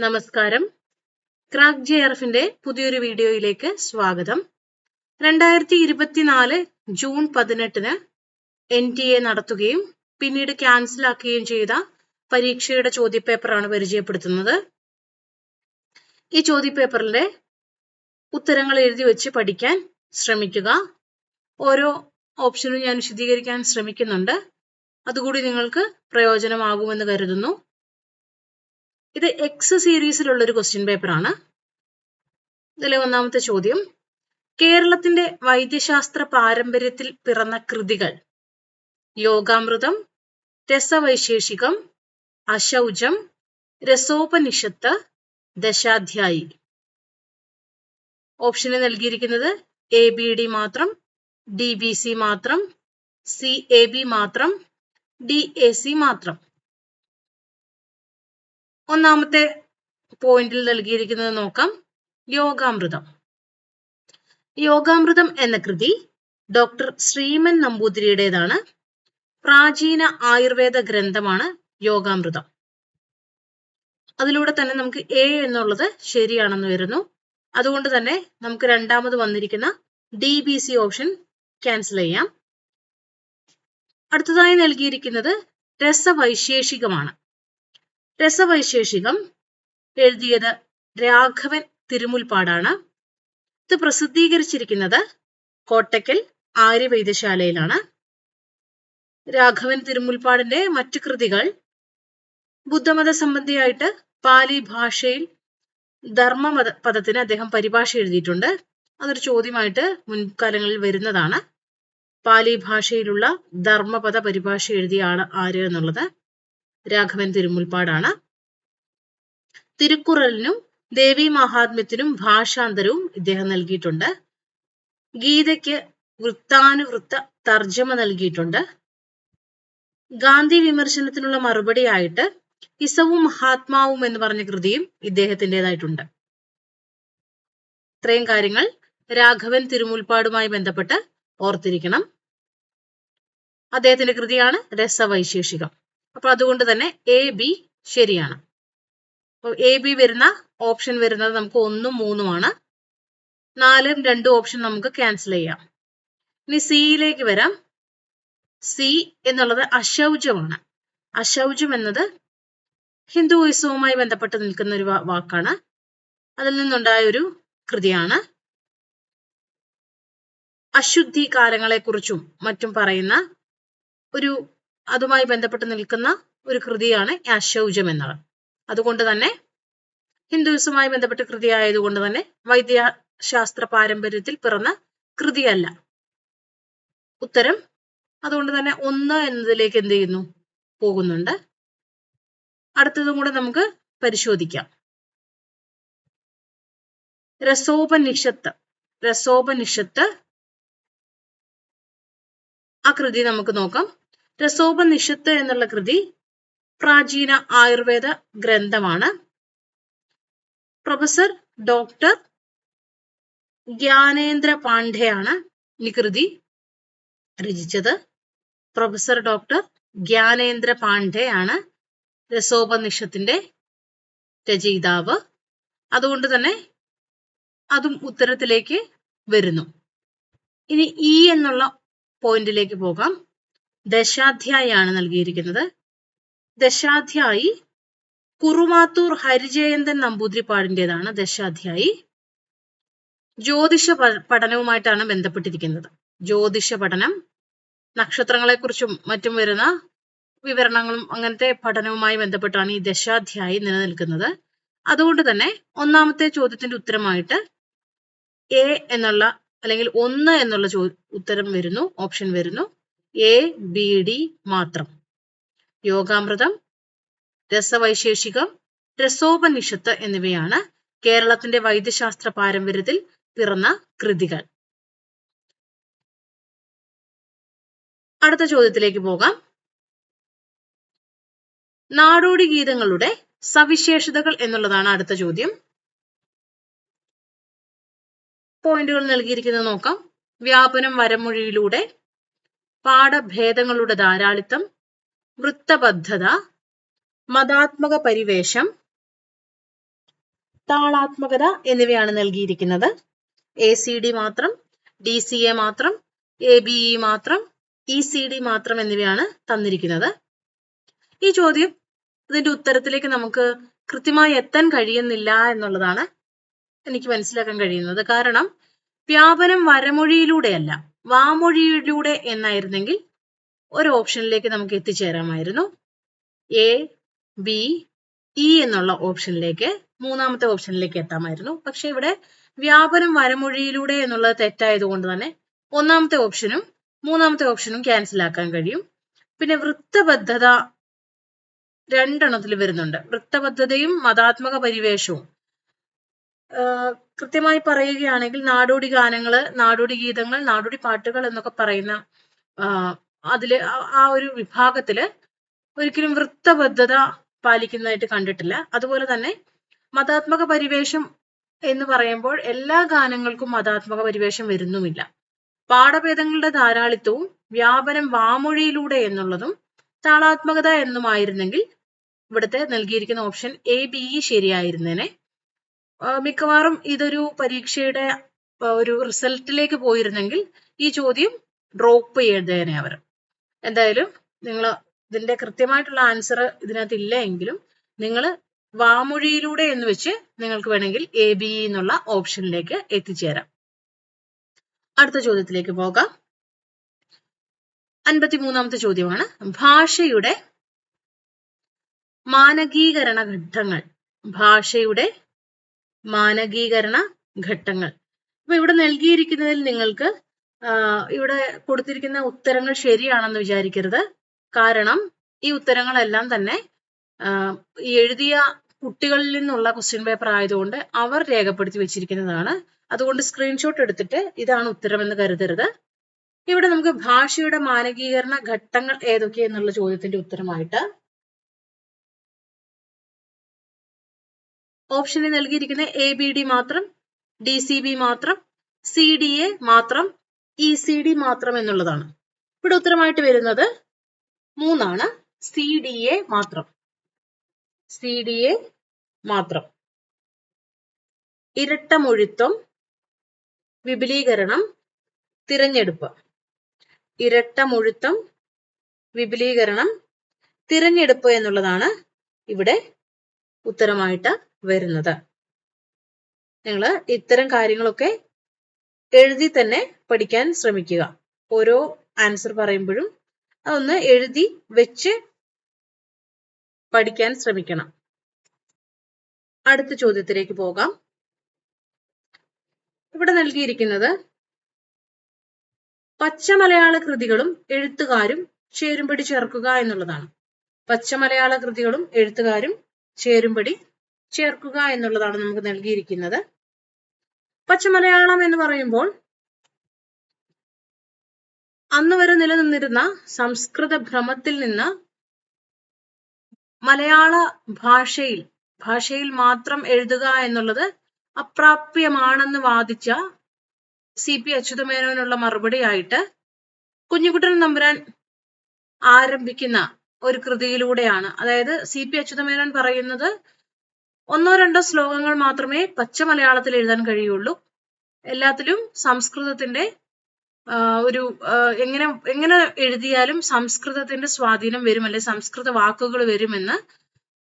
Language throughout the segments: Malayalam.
നമസ്കാരം. ക്രാക്ക് JRFന്റെ പുതിയൊരു വീഡിയോയിലേക്ക് സ്വാഗതം. 2024 ജൂൺ 18 NTA നടത്തുകയും പിന്നീട് ക്യാൻസൽ ആക്കുകയും ചെയ്ത പരീക്ഷയുടെ ചോദ്യപേപ്പറാണ് പരിചയപ്പെടുത്തുന്നത്. ഈ ചോദ്യപേപ്പറിലെ ഉത്തരങ്ങൾ എഴുതി വെച്ച് പഠിക്കാൻ ശ്രമിക്കുക. ഓരോ ഓപ്ഷനും ഞാൻ വിശദീകരിക്കാൻ ശ്രമിക്കുന്നുണ്ട്. അതുകൂടി നിങ്ങൾക്ക് പ്രയോജനമാകുമെന്ന് കരുതുന്നു. ഇത് എക്സ് സീരീസിലുള്ള ഒരു ക്വസ്റ്റ്യൻ പേപ്പറാണ്. ഇതിലെ ഒന്നാമത്തെ ചോദ്യം: കേരളത്തിന്റെ വൈദ്യശാസ്ത്ര പാരമ്പര്യത്തിൽ പിറന്ന കൃതികൾ യോഗാമൃതം, രസവൈശേഷികം, അശൗചം, രസോപനിഷത്ത്, ദശാധ്യായി. ഓപ്ഷന് നൽകിയിരിക്കുന്നത് ABD മാത്രം, DBC മാത്രം, CAB മാത്രം, DAC മാത്രം. ഒന്നാമത്തെ പോയിന്റിൽ നൽകിയിരിക്കുന്നത് നോക്കാം. യോഗാമൃതം. യോഗാമൃതം എന്ന കൃതി ഡോക്ടർ ശ്രീമൻ നമ്പൂതിരിയുടേതാണ്. പ്രാചീന ആയുർവേദ ഗ്രന്ഥമാണ് യോഗാമൃതം. അതിലൂടെ തന്നെ നമുക്ക് A എന്നുള്ളത് ശരിയാണെന്ന് വരുന്നു. അതുകൊണ്ട് തന്നെ നമുക്ക് രണ്ടാമത് വന്നിരിക്കുന്ന DBC ഓപ്ഷൻ ക്യാൻസൽ ചെയ്യാം. അടുത്തതായി നൽകിയിരിക്കുന്നത് രസവൈശേഷികമാണ്. രസവൈശേഷികം എഴുതിയത് രാഘവൻ തിരുമുൽപ്പാടാണ്. ഇത് പ്രസിദ്ധീകരിച്ചിരിക്കുന്നത് കോട്ടക്കൽ ആര്യവൈദ്യശാലയിലാണ്. രാഘവൻ തിരുമുൽപ്പാടിന്റെ മറ്റു കൃതികൾ ബുദ്ധമത സംബന്ധിയായിട്ട് പാലി ഭാഷയിൽ ധർമ്മമത പദത്തിന് അദ്ദേഹം പരിഭാഷ എഴുതിയിട്ടുണ്ട്. അതൊരു ചോദ്യമായിട്ട് മുൻകാലങ്ങളിൽ വരുന്നതാണ്. പാലി ഭാഷയിലുള്ള ധർമ്മപദ പരിഭാഷ എഴുതിയ ആള് ആര് എന്നുള്ളത് രാഘവൻ തിരുമുൽപ്പാടാണ്. തിരുക്കുറലിനും ദേവി മഹാത്മ്യത്തിനും ഭാഷാന്തരവും ഇദ്ദേഹം നൽകിയിട്ടുണ്ട്. ഗീതയ്ക്ക് വൃത്താനുവൃത്ത തർജ്ജമ നൽകിയിട്ടുണ്ട്. ഗാന്ധി വിമർശനത്തിനുള്ള മറുപടിയായിട്ട് ഇസവും മഹാത്മാവും എന്ന് പറഞ്ഞ കൃതിയും ഇദ്ദേഹത്തിൻ്റെതായിട്ടുണ്ട്. ഇത്രയും കാര്യങ്ങൾ രാഘവൻ തിരുമുൽപ്പാടുമായി ബന്ധപ്പെട്ട് ഓർത്തിരിക്കണം. അദ്ദേഹത്തിന്റെ കൃതിയാണ് രസവൈശേഷികം. അപ്പൊ അതുകൊണ്ട് തന്നെ AB ശരിയാണ്. അപ്പോൾ AB വരുന്ന ഓപ്ഷൻ വരുന്നത് നമുക്ക് 1ഉം 3ഉമാണ്. 4ഉം 2ഉം ഓപ്ഷൻ നമുക്ക് ക്യാൻസൽ ചെയ്യാം. ഇനി സിയിലേക്ക് വരാം. സി എന്നുള്ളത് അശൗചമാണ്. അശൗചം എന്നത് ഹിന്ദുയിസവുമായി ബന്ധപ്പെട്ട് നിൽക്കുന്ന ഒരു വാക്കാണ്. അതിൽ നിന്നുണ്ടായ ഒരു കൃതിയാണ്. അശുദ്ധി കാലങ്ങളെക്കുറിച്ചും മറ്റും പറയുന്ന അതുമായി ബന്ധപ്പെട്ട് നിൽക്കുന്ന ഒരു കൃതിയാണ് അശൗചം എന്നത്. അതുകൊണ്ട് തന്നെ ഹിന്ദുയിസവുമായി ബന്ധപ്പെട്ട കൃതി ആയതുകൊണ്ട് തന്നെ വൈദ്യശാസ്ത്ര പാരമ്പര്യത്തിൽ പിറന്ന കൃതിയല്ല. ഉത്തരം അതുകൊണ്ട് തന്നെ 1 എന്നതിലേക്ക് എന്ത് ചെയ്യുന്നു? പോകുന്നുണ്ട്. അടുത്തതും കൂടെ നമുക്ക് പരിശോധിക്കാം. രസോപനിഷത്ത് ആ കൃതി നമുക്ക് നോക്കാം. രസോപനിഷത്ത് എന്നുള്ള കൃതി പ്രാചീന ആയുർവേദ ഗ്രന്ഥമാണ്. പ്രൊഫസർ ഡോക്ടർ ജ്ഞാനേന്ദ്ര പാണ്ഡെയാണ് ഈ കൃതി രചിച്ചത്. പ്രൊഫസർ ഡോക്ടർ ജ്ഞാനേന്ദ്ര പാണ്ഡെയാണ് രസോപനിഷത്തിന്റെ രചയിതാവ്. അതുകൊണ്ട് തന്നെ അതും ഉത്തരത്തിലേക്ക് വരുന്നു. ഇനി E എന്നുള്ള പോയിന്റിലേക്ക് പോകാം. ദശാധ്യായി ആണ് നൽകിയിരിക്കുന്നത്. ദശാധ്യായി കുറുമാത്തൂർ ഹരിജയന്തൻ നമ്പൂതിരിപ്പാടിൻ്റെതാണ്. ദശാധ്യായി ജ്യോതിഷ പഠനവുമായിട്ടാണ് ബന്ധപ്പെട്ടിരിക്കുന്നത്. ജ്യോതിഷ പഠനം, നക്ഷത്രങ്ങളെക്കുറിച്ചും മറ്റും വരുന്ന വിവരണങ്ങളും അങ്ങനത്തെ പഠനവുമായി ബന്ധപ്പെട്ടാണ് ഈ ദശാധ്യായി നിലനിൽക്കുന്നത്. അതുകൊണ്ട് തന്നെ ഒന്നാമത്തെ ചോദ്യത്തിന്റെ ഉത്തരമായിട്ട് A എന്നുള്ള അല്ലെങ്കിൽ 1 എന്നുള്ള ഉത്തരം വരുന്നു, ഓപ്ഷൻ വരുന്നു. ABD മാത്രം. യോഗാമൃതം, രസവൈശേഷികം, രസോപനിഷത്ത് എന്നിവയാണ് കേരളത്തിന്റെ വൈദ്യശാസ്ത്ര പാരമ്പര്യത്തിൽ പിറന്ന കൃതികൾ. അടുത്ത ചോദ്യത്തിലേക്ക് പോകാം. നാടോടി ഗീതങ്ങളുടെ സവിശേഷതകൾ എന്നുള്ളതാണ് അടുത്ത ചോദ്യം. പോയിന്റുകൾ നൽകിയിരിക്കുന്നത് നോക്കാം. വ്യാപനം വരമൊഴിയിലൂടെ, പാഠഭേദങ്ങളുടെ ധാരാളിത്തം, വൃത്തബദ്ധത, മതാത്മക പരിവേഷം, താളാത്മകത എന്നിവയാണ് നൽകിയിരിക്കുന്നത്. ACD മാത്രം, DCA മാത്രം, ABE മാത്രം, ECD മാത്രം എന്നിവയാണ് തന്നിരിക്കുന്നത്. ഈ ചോദ്യം ഇതിന്റെ ഉത്തരത്തിലേക്ക് നമുക്ക് കൃത്യമായി എത്താൻ കഴിയുന്നില്ല എന്നുള്ളതാണ് എനിക്ക് മനസ്സിലാക്കാൻ കഴിയുന്നത്. കാരണം വ്യാപനം വരമൊഴിയിലൂടെയല്ല, വാമൊഴിയിലൂടെ എന്നായിരുന്നെങ്കിൽ ഒരു ഓപ്ഷനിലേക്ക് നമുക്ക് എത്തിച്ചേരാമായിരുന്നു. ABE എന്നുള്ള ഓപ്ഷനിലേക്ക്, മൂന്നാമത്തെ ഓപ്ഷനിലേക്ക് എത്താമായിരുന്നു. പക്ഷെ ഇവിടെ വ്യാപനം വരമൊഴിയിലൂടെ എന്നുള്ളത് തെറ്റായതുകൊണ്ട് തന്നെ ഒന്നാമത്തെ ഓപ്ഷനും മൂന്നാമത്തെ ഓപ്ഷനും ക്യാൻസൽ ആക്കാൻ കഴിയും. പിന്നെ വൃത്തബദ്ധത രണ്ടെണ്ണത്തിൽ വരുന്നുണ്ട്. വൃത്തബദ്ധതയും മതാത്മക പരിവേഷവും. കൃത്യമായി പറയുകയാണെങ്കിൽ നാടോടി ഗാനങ്ങള്, നാടോടി ഗീതങ്ങൾ, നാടോടി പാട്ടുകൾ എന്നൊക്കെ പറയുന്ന അതില് ആ ഒരു വിഭാഗത്തില് ഒരിക്കലും വൃത്തബദ്ധത പാലിക്കുന്നതായിട്ട് കണ്ടിട്ടില്ല. അതുപോലെ തന്നെ മതാത്മക പരിവേഷം എന്ന് പറയുമ്പോൾ എല്ലാ ഗാനങ്ങൾക്കും മതാത്മക പരിവേഷം വരുന്നുമില്ല. പാഠഭേദങ്ങളുടെ ധാരാളിത്തവും വ്യാപനം വാമൊഴിയിലൂടെ എന്നുള്ളതും താളാത്മകത എന്നുമായിരുന്നെങ്കിൽ ഇവിടുത്തെ നൽകിയിരിക്കുന്ന ഓപ്ഷൻ ABE ശരിയായിരുന്നേനെ. മിക്കവാറും ഇതൊരു പരീക്ഷയുടെ ഒരു റിസൾട്ടിലേക്ക് പോയിരുന്നെങ്കിൽ ഈ ചോദ്യം ഡ്രോപ്പ് ചെയ്തേനെ അവർ. എന്തായാലും നിങ്ങൾ ഇതിന്റെ കൃത്യമായിട്ടുള്ള ആൻസർ ഇതിനകത്ത് ഇല്ല എങ്കിലും നിങ്ങൾ വാമൊഴിയിലൂടെ എന്ന് വെച്ച് നിങ്ങൾക്ക് വേണമെങ്കിൽ ABE എന്നുള്ള ഓപ്ഷനിലേക്ക് എത്തിച്ചേരാം. അടുത്ത ചോദ്യത്തിലേക്ക് പോകാം. 53ാമത്തെ ചോദ്യമാണ് ഭാഷയുടെ മാനകീകരണ ഘട്ടങ്ങൾ. ഭാഷയുടെ മാനകീകരണ ഘട്ടങ്ങൾ. അപ്പൊ ഇവിടെ നൽകിയിരിക്കുന്നതിൽ നിങ്ങൾക്ക് ഇവിടെ കൊടുത്തിരിക്കുന്ന ഉത്തരങ്ങൾ ശരിയാണെന്ന് വിചാരിക്കരുത്. കാരണം ഈ ഉത്തരങ്ങളെല്ലാം തന്നെ എഴുതിയ കുട്ടികളിൽ നിന്നുള്ള ക്വസ്റ്റ്യൻ പേപ്പർ ആയതുകൊണ്ട് അവർ രേഖപ്പെടുത്തി വെച്ചിരിക്കുന്നതാണ്. അതുകൊണ്ട് സ്ക്രീൻഷോട്ട് എടുത്തിട്ട് ഇതാണ് ഉത്തരമെന്ന് കരുതരുത്. ഇവിടെ നമുക്ക് ഭാഷയുടെ മാനകീകരണ ഘട്ടങ്ങൾ ഏതൊക്കെയെന്നുള്ള ചോദ്യത്തിന്റെ ഉത്തരമായിട്ട് ഓപ്ഷനിൽ നൽകിയിരിക്കുന്ന ABD മാത്രം, DCB മാത്രം, CDA മാത്രം, ECD മാത്രം എന്നുള്ളതാണ്. ഇവിടെ ഉത്തരമായിട്ട് വരുന്നത് 3ആണ്. CDA മാത്രം. CDA മാത്രം. ഇരട്ടമൊഴിത്വം, വിപുലീകരണം, തിരഞ്ഞെടുപ്പ്. ഇരട്ടമൊഴിത്വം, വിപുലീകരണം, തിരഞ്ഞെടുപ്പ് എന്നുള്ളതാണ് ഇവിടെ ഉത്തരമായിട്ട് വരുന്നത്. നിങ്ങൾ ഇത്തരം കാര്യങ്ങളൊക്കെ എഴുതി തന്നെ പഠിക്കാൻ ശ്രമിക്കുക. ഓരോ ആൻസർ പറയുമ്പോഴും അതൊന്ന് എഴുതി വെച്ച് പഠിക്കാൻ ശ്രമിക്കണം. അടുത്ത ചോദ്യത്തിലേക്ക് പോകാം. ഇവിടെ നൽകിയിരിക്കുന്നത് പച്ചമലയാള കൃതികളും എഴുത്തുകാരും ചേരുംപടി ചേർക്കുക എന്നുള്ളതാണ്. പച്ചമലയാള കൃതികളും എഴുത്തുകാരും ചേരുംപടി ചേർക്കുക എന്നുള്ളതാണ് നമുക്ക് നൽകിയിരിക്കുന്നത്. പച്ചമലയാളം എന്ന് പറയുമ്പോൾ അന്ന് വരെ നിലനിന്നിരുന്ന സംസ്കൃത ഭ്രമത്തിൽ നിന്ന് മലയാള ഭാഷയിൽ മാത്രം എഴുതുക എന്നുള്ളത് അപ്രാപ്യമാണെന്ന് വാദിച്ച CP അച്യുതമേനോനുള്ള മറുപടിയായിട്ട് കുഞ്ഞിക്കുട്ടൻ തമ്പുരാൻ ആരംഭിക്കുന്ന ഒരു കൃതിയിലൂടെയാണ്. അതായത് CP അച്യുതമേനോൻ പറയുന്നത് 1-2 ശ്ലോകങ്ങൾ മാത്രമേ പച്ച മലയാളത്തിൽ എഴുതാൻ കഴിയുള്ളൂ. എല്ലാത്തിലും സംസ്കൃതത്തിന്റെ ഒരു എങ്ങനെ എഴുതിയാലും സംസ്കൃതത്തിന്റെ സ്വാധീനം വരും, അല്ലെ സംസ്കൃത വാക്കുകൾ വരുമെന്ന്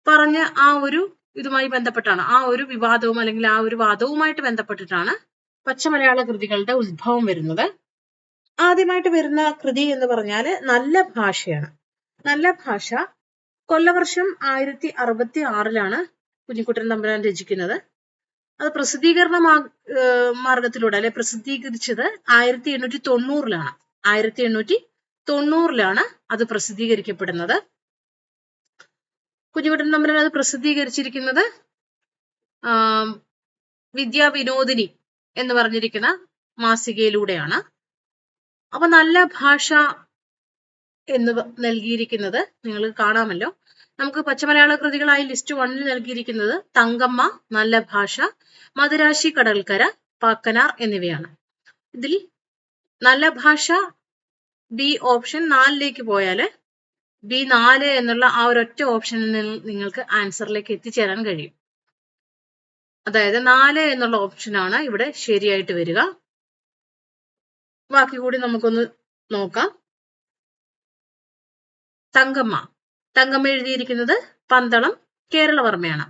പറഞ്ഞ ആ ഒരു ഇതുമായി ബന്ധപ്പെട്ടാണ്, ആ ഒരു വിവാദവും അല്ലെങ്കിൽ ആ ഒരു വാദവുമായിട്ട് ബന്ധപ്പെട്ടിട്ടാണ് പച്ചമലയാള കൃതികളുടെ ഉത്ഭവം വരുന്നത്. ആദ്യമായിട്ട് വരുന്ന കൃതി എന്ന് പറഞ്ഞാൽ നല്ല ഭാഷയാണ്. നല്ല ഭാഷ കൊല്ലവർഷം 1066 കുഞ്ഞിക്കുട്ടൻ തമ്പുരാൻ രചിക്കുന്നത്. അത് പ്രസിദ്ധീകരണ മാർഗത്തിലൂടെ അല്ലെ പ്രസിദ്ധീകരിച്ചത് 1890 1890 അത് പ്രസിദ്ധീകരിക്കപ്പെടുന്നത്. കുഞ്ഞിക്കുട്ടൻ തമ്പുരാൻ അത് പ്രസിദ്ധീകരിച്ചിരിക്കുന്നത് വിദ്യാവിനോദിനി എന്ന് പറഞ്ഞിരിക്കുന്ന മാസികയിലൂടെയാണ്. അപ്പൊ നല്ല ഭാഷ എന്ന് നൽകിയിരിക്കുന്നത് നിങ്ങൾക്ക് കാണാമല്ലോ. നമുക്ക് പച്ചമലയാള കൃതികളായി ലിസ്റ്റ് 1 നൽകിയിരിക്കുന്നത് തങ്കമ്മ, നല്ല ഭാഷ, മദുരാശി കടൽക്കര, പാക്കനാർ എന്നിവയാണ്. ഇതിൽ നല്ല ഭാഷ ബി ഓപ്ഷൻ 4ലേക്ക് പോയാല് B4 എന്നുള്ള ആ ഒരൊറ്റ ഓപ്ഷനിൽ നിന്ന് നിങ്ങൾക്ക് ആൻസറിലേക്ക് എത്തിച്ചേരാൻ കഴിയും. അതായത് 4 എന്നുള്ള ഓപ്ഷനാണ് ഇവിടെ ശരിയായിട്ട് വരിക. ബാക്കി കൂടി നമുക്കൊന്ന് നോക്കാം. തങ്കമ്മ എഴുതിയിരിക്കുന്നത് പന്തളം കേരളവർമ്മയാണ്.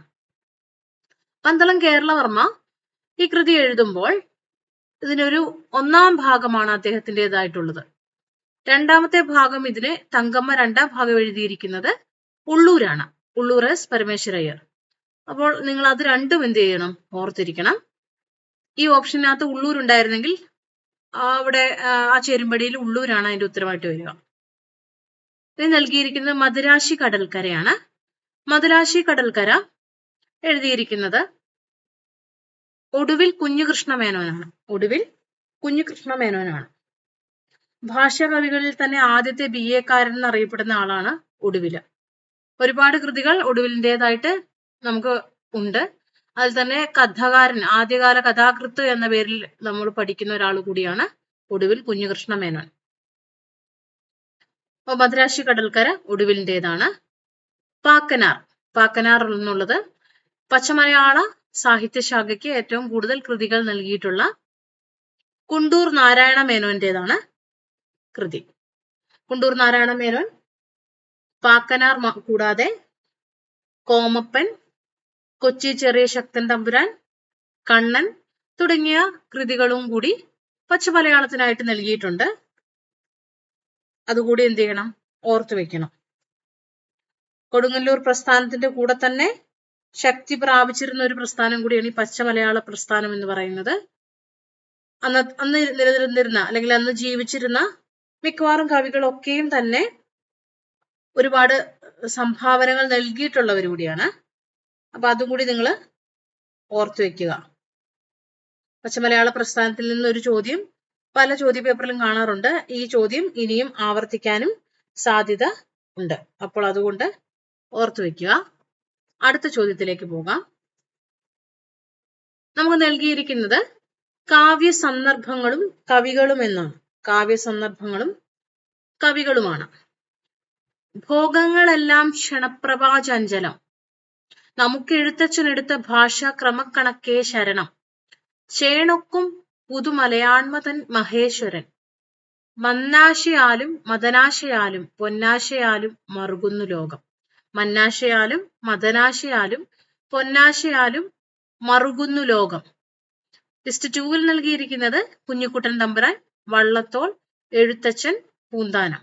പന്തളം കേരളവർമ്മ ഈ കൃതി എഴുതുമ്പോൾ ഇതിനൊരു 1-ാം ഭാഗമാണ് അദ്ദേഹത്തിൻ്റെതായിട്ടുള്ളത്. 2ാമത്തെ ഭാഗം ഇതിനെ തങ്കമ്മ 2ാം ഭാഗം എഴുതിയിരിക്കുന്നത് ഉള്ളൂരാണ്. ഉള്ളൂർ എസ് പരമേശ്വരയ്യർ. അപ്പോൾ നിങ്ങൾ അത് രണ്ടും എന്ത് ചെയ്യണം? ഓർത്തിരിക്കണം. ഈ ഓപ്ഷനകത്ത് ഉള്ളൂർ ഉണ്ടായിരുന്നെങ്കിൽ അവിടെ ആ ചേരുംപടിയിൽ ഉള്ളൂരാണ് അതിന്റെ ഉത്തരമായിട്ട് വരിക. ഇത് നൽകിയിരിക്കുന്നത് മദുരാശി കടൽക്കരയാണ്. മദുരാശി കടൽക്കര എഴുതിയിരിക്കുന്നത് ഒടുവിൽ കുഞ്ഞുകൃഷ്ണ മേനോനാണ്. ഭാഷാകവികളിൽ തന്നെ ആദ്യത്തെ BA കാരൻ എന്നറിയപ്പെടുന്ന ആളാണ് ഒടുവിൽ. ഒരുപാട് കൃതികൾ ഒടുവിലിൻ്റെതായിട്ട് നമുക്ക് ഉണ്ട്. അതിൽ തന്നെ കഥകാരൻ, ആദ്യകാല കഥാകൃത്ത് എന്ന പേരിൽ നമ്മൾ പഠിക്കുന്ന ഒരാൾ കൂടിയാണ് ഒടുവിൽ കുഞ്ഞുകൃഷ്ണ മേനോൻ. അപ്പൊ മദുരാശി കടൽക്കര ഒടുവിലിൻ്റെതാണ്. പാക്കനാർ എന്നുള്ളത് പച്ചമലയാള സാഹിത്യശാഖയ്ക്ക് ഏറ്റവും കൂടുതൽ കൃതികൾ നൽകിയിട്ടുള്ള കുണ്ടൂർ നാരായണ മേനോന്റേതാണ് കൃതി. കുണ്ടൂർ നാരായണ മേനോൻ, പാക്കനാർ കൂടാതെ കോമപ്പൻ, കൊച്ചി ചെറിയ ശക്തൻ തമ്പുരാൻ, കണ്ണൻ തുടങ്ങിയ കൃതികളും കൂടി പച്ചമലയാളത്തിനായിട്ട് നൽകിയിട്ടുണ്ട്. അതുകൂടി എന്ത് ചെയ്യണം? ഓർത്തു വെക്കണം. കൊടുങ്ങല്ലൂർ പ്രസ്ഥാനത്തിന്റെ കൂടെ തന്നെ ശക്തി പ്രാപിച്ചിരുന്ന ഒരു പ്രസ്ഥാനം കൂടിയാണ് ഈ പച്ചമലയാള പ്രസ്ഥാനം എന്ന് പറയുന്നത്. അന്ന് നിലനിന്നിരുന്ന അല്ലെങ്കിൽ അന്ന് ജീവിച്ചിരുന്ന മിക്കവാറും കവികളൊക്കെയും തന്നെ ഒരുപാട് സംഭാവനകൾ നൽകിയിട്ടുള്ളവർ കൂടിയാണ്. അപ്പൊ അതും കൂടി നിങ്ങൾ ഓർത്തു വെക്കുക. പച്ചമലയാള പ്രസ്ഥാനത്തിൽ നിന്നൊരു ചോദ്യം പല ചോദ്യപേപ്പറിലും കാണാറുണ്ട്. ഈ ചോദ്യം ഇനിയും ആവർത്തിക്കാനും സാധ്യത ഉണ്ട്. അപ്പോൾ അതുകൊണ്ട് ഓർത്തു വെക്കുക. അടുത്ത ചോദ്യത്തിലേക്ക് പോകാം. നമുക്ക് നൽകിയിരിക്കുന്നത് കാവ്യസന്ദർഭങ്ങളും കവികളും എന്നാണ്. കാവ്യസന്ദർഭങ്ങളും കവികളുമാണ്. ഭോഗങ്ങളെല്ലാം ക്ഷണപ്രഭാചഞ്ചലം, നമുക്ക് എഴുത്തച്ഛനെടുത്ത ഭാഷ ക്രമക്കണക്കേ ശരണം, ചേണൊക്കും പുതുമലയാൺമതൻ മഹേശ്വരൻ, മന്നാശയാലും മദനാശയാലും പൊന്നാശയാലും മറുകുന്നു ലോകം. മന്നാശയാലും മദനാശയാലും പൊന്നാശയാലും മറുകുന്നു ലോകം. ലിസ്റ്റ് 2-ൽ നൽകിയിരിക്കുന്നത് കുഞ്ഞിക്കുട്ടൻ തമ്പുരാൻ, വള്ളത്തോൾ, എഴുത്തച്ഛൻ, പൂന്താനം.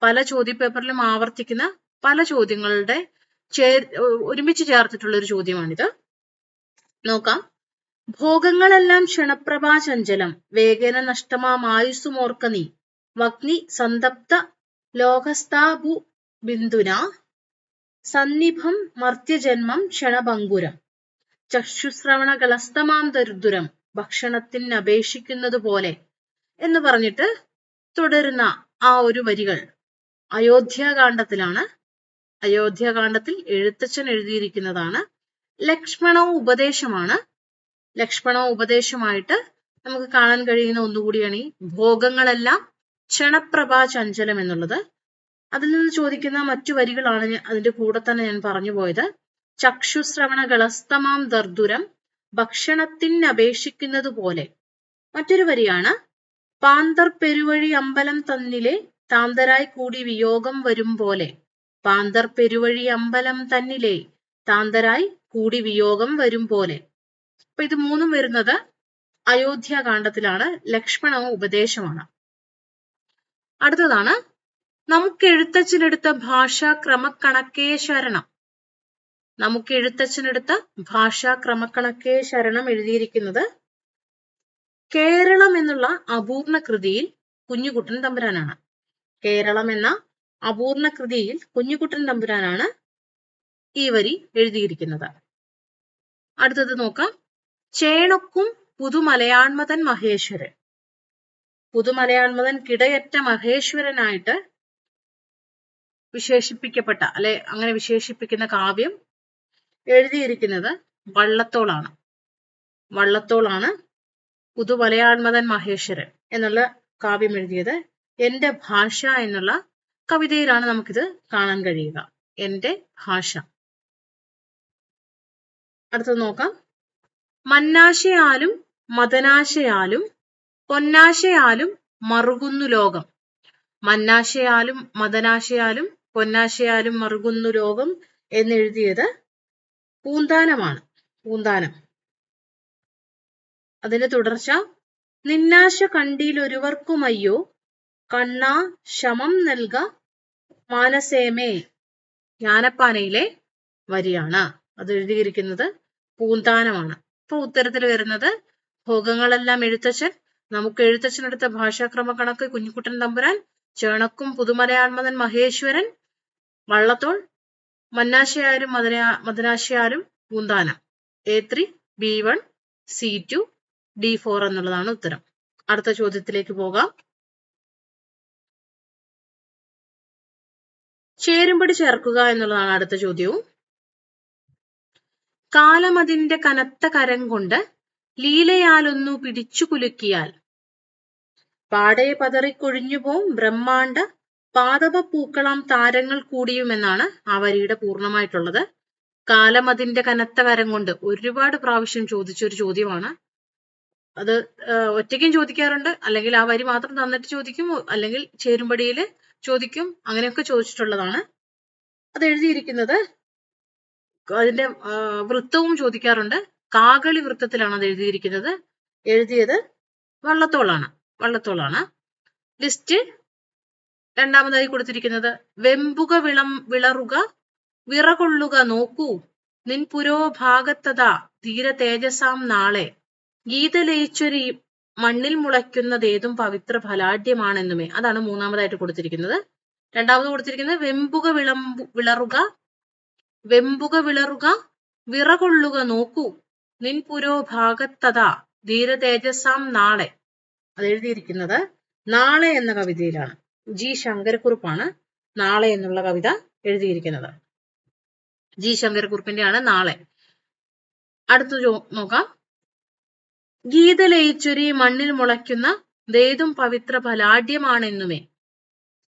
പല ചോദ്യപേപ്പറിലും ആവർത്തിക്കുന്ന പല ചോദ്യങ്ങളുടെ ഒരുമിച്ച് ചേർത്തിട്ടുള്ള ഒരു ചോദ്യമാണിത്. നോക്കാം. ഭോഗങ്ങളെല്ലാം ക്ഷണപ്രഭാചഞ്ചലം, വേഗന നഷ്ടമായുസ്സുമോർക്ക നീ, വഗ്നി സന്തപ്ത ലോകസ്ഥാഭു ബിന്ദുന, സന്നിഭം മർത്യജന്മം ക്ഷണഭംഗുരം, ചക്ഷുശ്രവണകളസ്തമാം ദരിദ്രം, ഭക്ഷണത്തിന് അപേക്ഷിക്കുന്നത് പോലെ എന്ന് പറഞ്ഞിട്ട് തുടരുന്ന ആ ഒരു വരികൾ അയോധ്യാകാന്ഡത്തിലാണ്. അയോധ്യാകാന്ഡത്തിൽ എഴുത്തച്ഛൻ എഴുതിയിരിക്കുന്നതാണ്. ലക്ഷ്മണവും ഉപദേശമാണ്. ലക്ഷ്മണവും ഉപദേശമായിട്ട് നമുക്ക് കാണാൻ കഴിയുന്ന ഒന്നുകൂടിയാണ് ഈ ഭോഗങ്ങളെല്ലാം ക്ഷണപ്രഭാചഞ്ചലം എന്നുള്ളത്. അതിൽ നിന്ന് ചോദിക്കുന്ന മറ്റു വരികളാണ് അതിന്റെ കൂടെ തന്നെ ഞാൻ പറഞ്ഞു പോയത്. ചക്ഷുശ്രവണകളസ്തമാം ദർദുരം, ഭക്ഷണത്തിന് അപേക്ഷിക്കുന്നത് പോലെ. മറ്റൊരു വരിയാണ് പാന്തർ പെരുവഴി അമ്പലം തന്നിലെ താന്തരായി കൂടി വിയോഗം വരും പോലെ. പാന്തർ പെരുവഴി അമ്പലം തന്നിലെ താന്തരായി കൂടി വിയോഗം വരും പോലെ. അപ്പൊ ഇത് മൂന്നും വരുന്നത് അയോധ്യാകാന്ഡത്തിലാണ്. ലക്ഷ്മണവും ഉപദേശമാണ്. അടുത്തതാണ് നമുക്ക് എഴുത്തച്ഛനെടുത്ത ഭാഷാ ക്രമക്കണക്കേ ശരണം. നമുക്ക് എഴുത്തച്ഛനെടുത്ത ഭാഷാ ക്രമക്കണക്കേ ശരണം എഴുതിയിരിക്കുന്നത് കേരളം എന്നുള്ള അപൂർണ കൃതിയിൽ കുഞ്ഞുകുട്ടൻ തമ്പുരാനാണ്. കേരളം എന്ന അപൂർണ കൃതിയിൽ കുഞ്ഞുകുട്ടൻ തമ്പുരാനാണ് ഈ വരി എഴുതിയിരിക്കുന്നത്. അടുത്തത് നോക്കാം. ചേണൊക്കും പുതുമലയാൺമതൻ മഹേശ്വരൻ. പുതുമലയാൺമതൻ കിടയറ്റ മഹേശ്വരനായിട്ട് വിശേഷിപ്പിക്കപ്പെട്ട അങ്ങനെ വിശേഷിപ്പിക്കുന്ന കാവ്യം എഴുതിയിരിക്കുന്നത് വള്ളത്തോളാണ്. വള്ളത്തോളാണ് പുതുമലയാൺമതൻ മഹേശ്വരൻ എന്നുള്ള കാവ്യം എഴുതിയത്. എന്റെ ഭാഷ എന്നുള്ള കവിതയിലാണ് നമുക്കിത് കാണാൻ കഴിയുക. എന്റെ ഭാഷ. അടുത്തത് നോക്കാം. മന്നാശയാലും മദനാശയാലും പൊന്നാശയാലും മറുകുന്നു ലോകം. മന്നാശയാലും മദനാശയാലും പൊന്നാശയാലും മറുകുന്നു ലോകം എന്നെഴുതിയത് പൂന്താനമാണ്. പൂന്താനം. അതിന്റെ തുടർച്ച, നിന്നാശ കണ്ടീലൊരുവർക്കുമയ്യോ കണ്ണാ ശമം നൽക മാനസേമേ, ജ്ഞാനപ്പാനയിലെ വരിയാണ്. അത് എഴുതിയിരിക്കുന്നത് പൂന്താനമാണ്. അപ്പൊ ഉത്തരത്തിൽ വരുന്നത് ഭോഗങ്ങളെല്ലാം എഴുത്തച്ഛൻ, നമുക്ക് എഴുത്തച്ഛൻ എടുത്ത ഭാഷാക്രമ കണക്ക് കുഞ്ഞിക്കുട്ടൻ തമ്പുരാൻ, ചേണക്കും പുതുമലയാൺമതൻ Maheshwaran, Vallathol, മന്നാശയാരും മദനാശയാരും Poonthanam. A3, B1, C2, D4 എന്നുള്ളതാണ് ഉത്തരം. അടുത്ത ചോദ്യത്തിലേക്ക് പോകാം. ചേരുംപടി ചേർക്കുക എന്നുള്ളതാണ് അടുത്ത ചോദ്യവും. കാലമതിന്റെ കനത്ത കരം കൊണ്ട് ലീലയാലൊന്നു പിടിച്ചു കുലുക്കിയാൽ പാടെ പതറിക്കൊഴിഞ്ഞുപോം ബ്രഹ്മാണ്ട പാദവ പൂക്കളം താരങ്ങൾ കൂടിയുമെന്നാണ് ആ വരിയുടെ പൂർണ്ണമായിട്ടുള്ളത്. കാലമതിന്റെ കനത്ത കരം കൊണ്ട് ഒരുപാട് പ്രാവശ്യം ചോദിച്ചൊരു ചോദ്യമാണ്. അത് ഒറ്റയ്ക്കും ചോദിക്കാറുണ്ട്, അല്ലെങ്കിൽ ആ വരി മാത്രം തന്നിട്ട് ചോദിക്കും, അല്ലെങ്കിൽ ചേരുംപടിയില് ചോദിക്കും, അങ്ങനെയൊക്കെ ചോദിച്ചിട്ടുള്ളതാണ്. അത് എഴുതിയിരിക്കുന്നത്, അതിന്റെ വൃത്തവും ചോദിക്കാറുണ്ട്. കാകളി വൃത്തത്തിലാണ് അത് എഴുതിയിരിക്കുന്നത്. എഴുതിയത് വള്ളത്തോളാണ്. ലിസ്റ്റ് രണ്ടാമതായി കൊടുത്തിരിക്കുന്നത്, വെമ്പുക വിളറുക വിറകൊള്ളുക നോക്കൂ നിൻ പുരോഭാഗത്തതാ ധീര തേജസാം നാളെ ഗീതലയിച്ചൊരു മണ്ണിൽ മുളയ്ക്കുന്നതേതും പവിത്ര ഫലാഢ്യമാണെന്നുമേ. അതാണ് മൂന്നാമതായിട്ട് കൊടുത്തിരിക്കുന്നത്. രണ്ടാമത് കൊടുത്തിരിക്കുന്നത് വെമ്പുക വിളറുക വിറകൊള്ളുക നോക്കൂ നിൻ പുരോഭാഗത്തതാ ധീര തേജസാം നാളെ. അത് എഴുതിയിരിക്കുന്നത് നാളെ എന്ന കവിതയിലാണ്. ജി ശങ്കരക്കുറുപ്പാണ് നാളെ എന്നുള്ള കവിത എഴുതിയിരിക്കുന്നത്. ജി ശങ്കരക്കുറുപ്പിന്റെയാണ് നാളെ. അടുത്ത നോക്കാം. ഗീതലയിച്ചൊരി മണ്ണിൽ മുളയ്ക്കുന്ന ദേതും പവിത്ര ഫലാഢ്യമാണെന്നുമേ.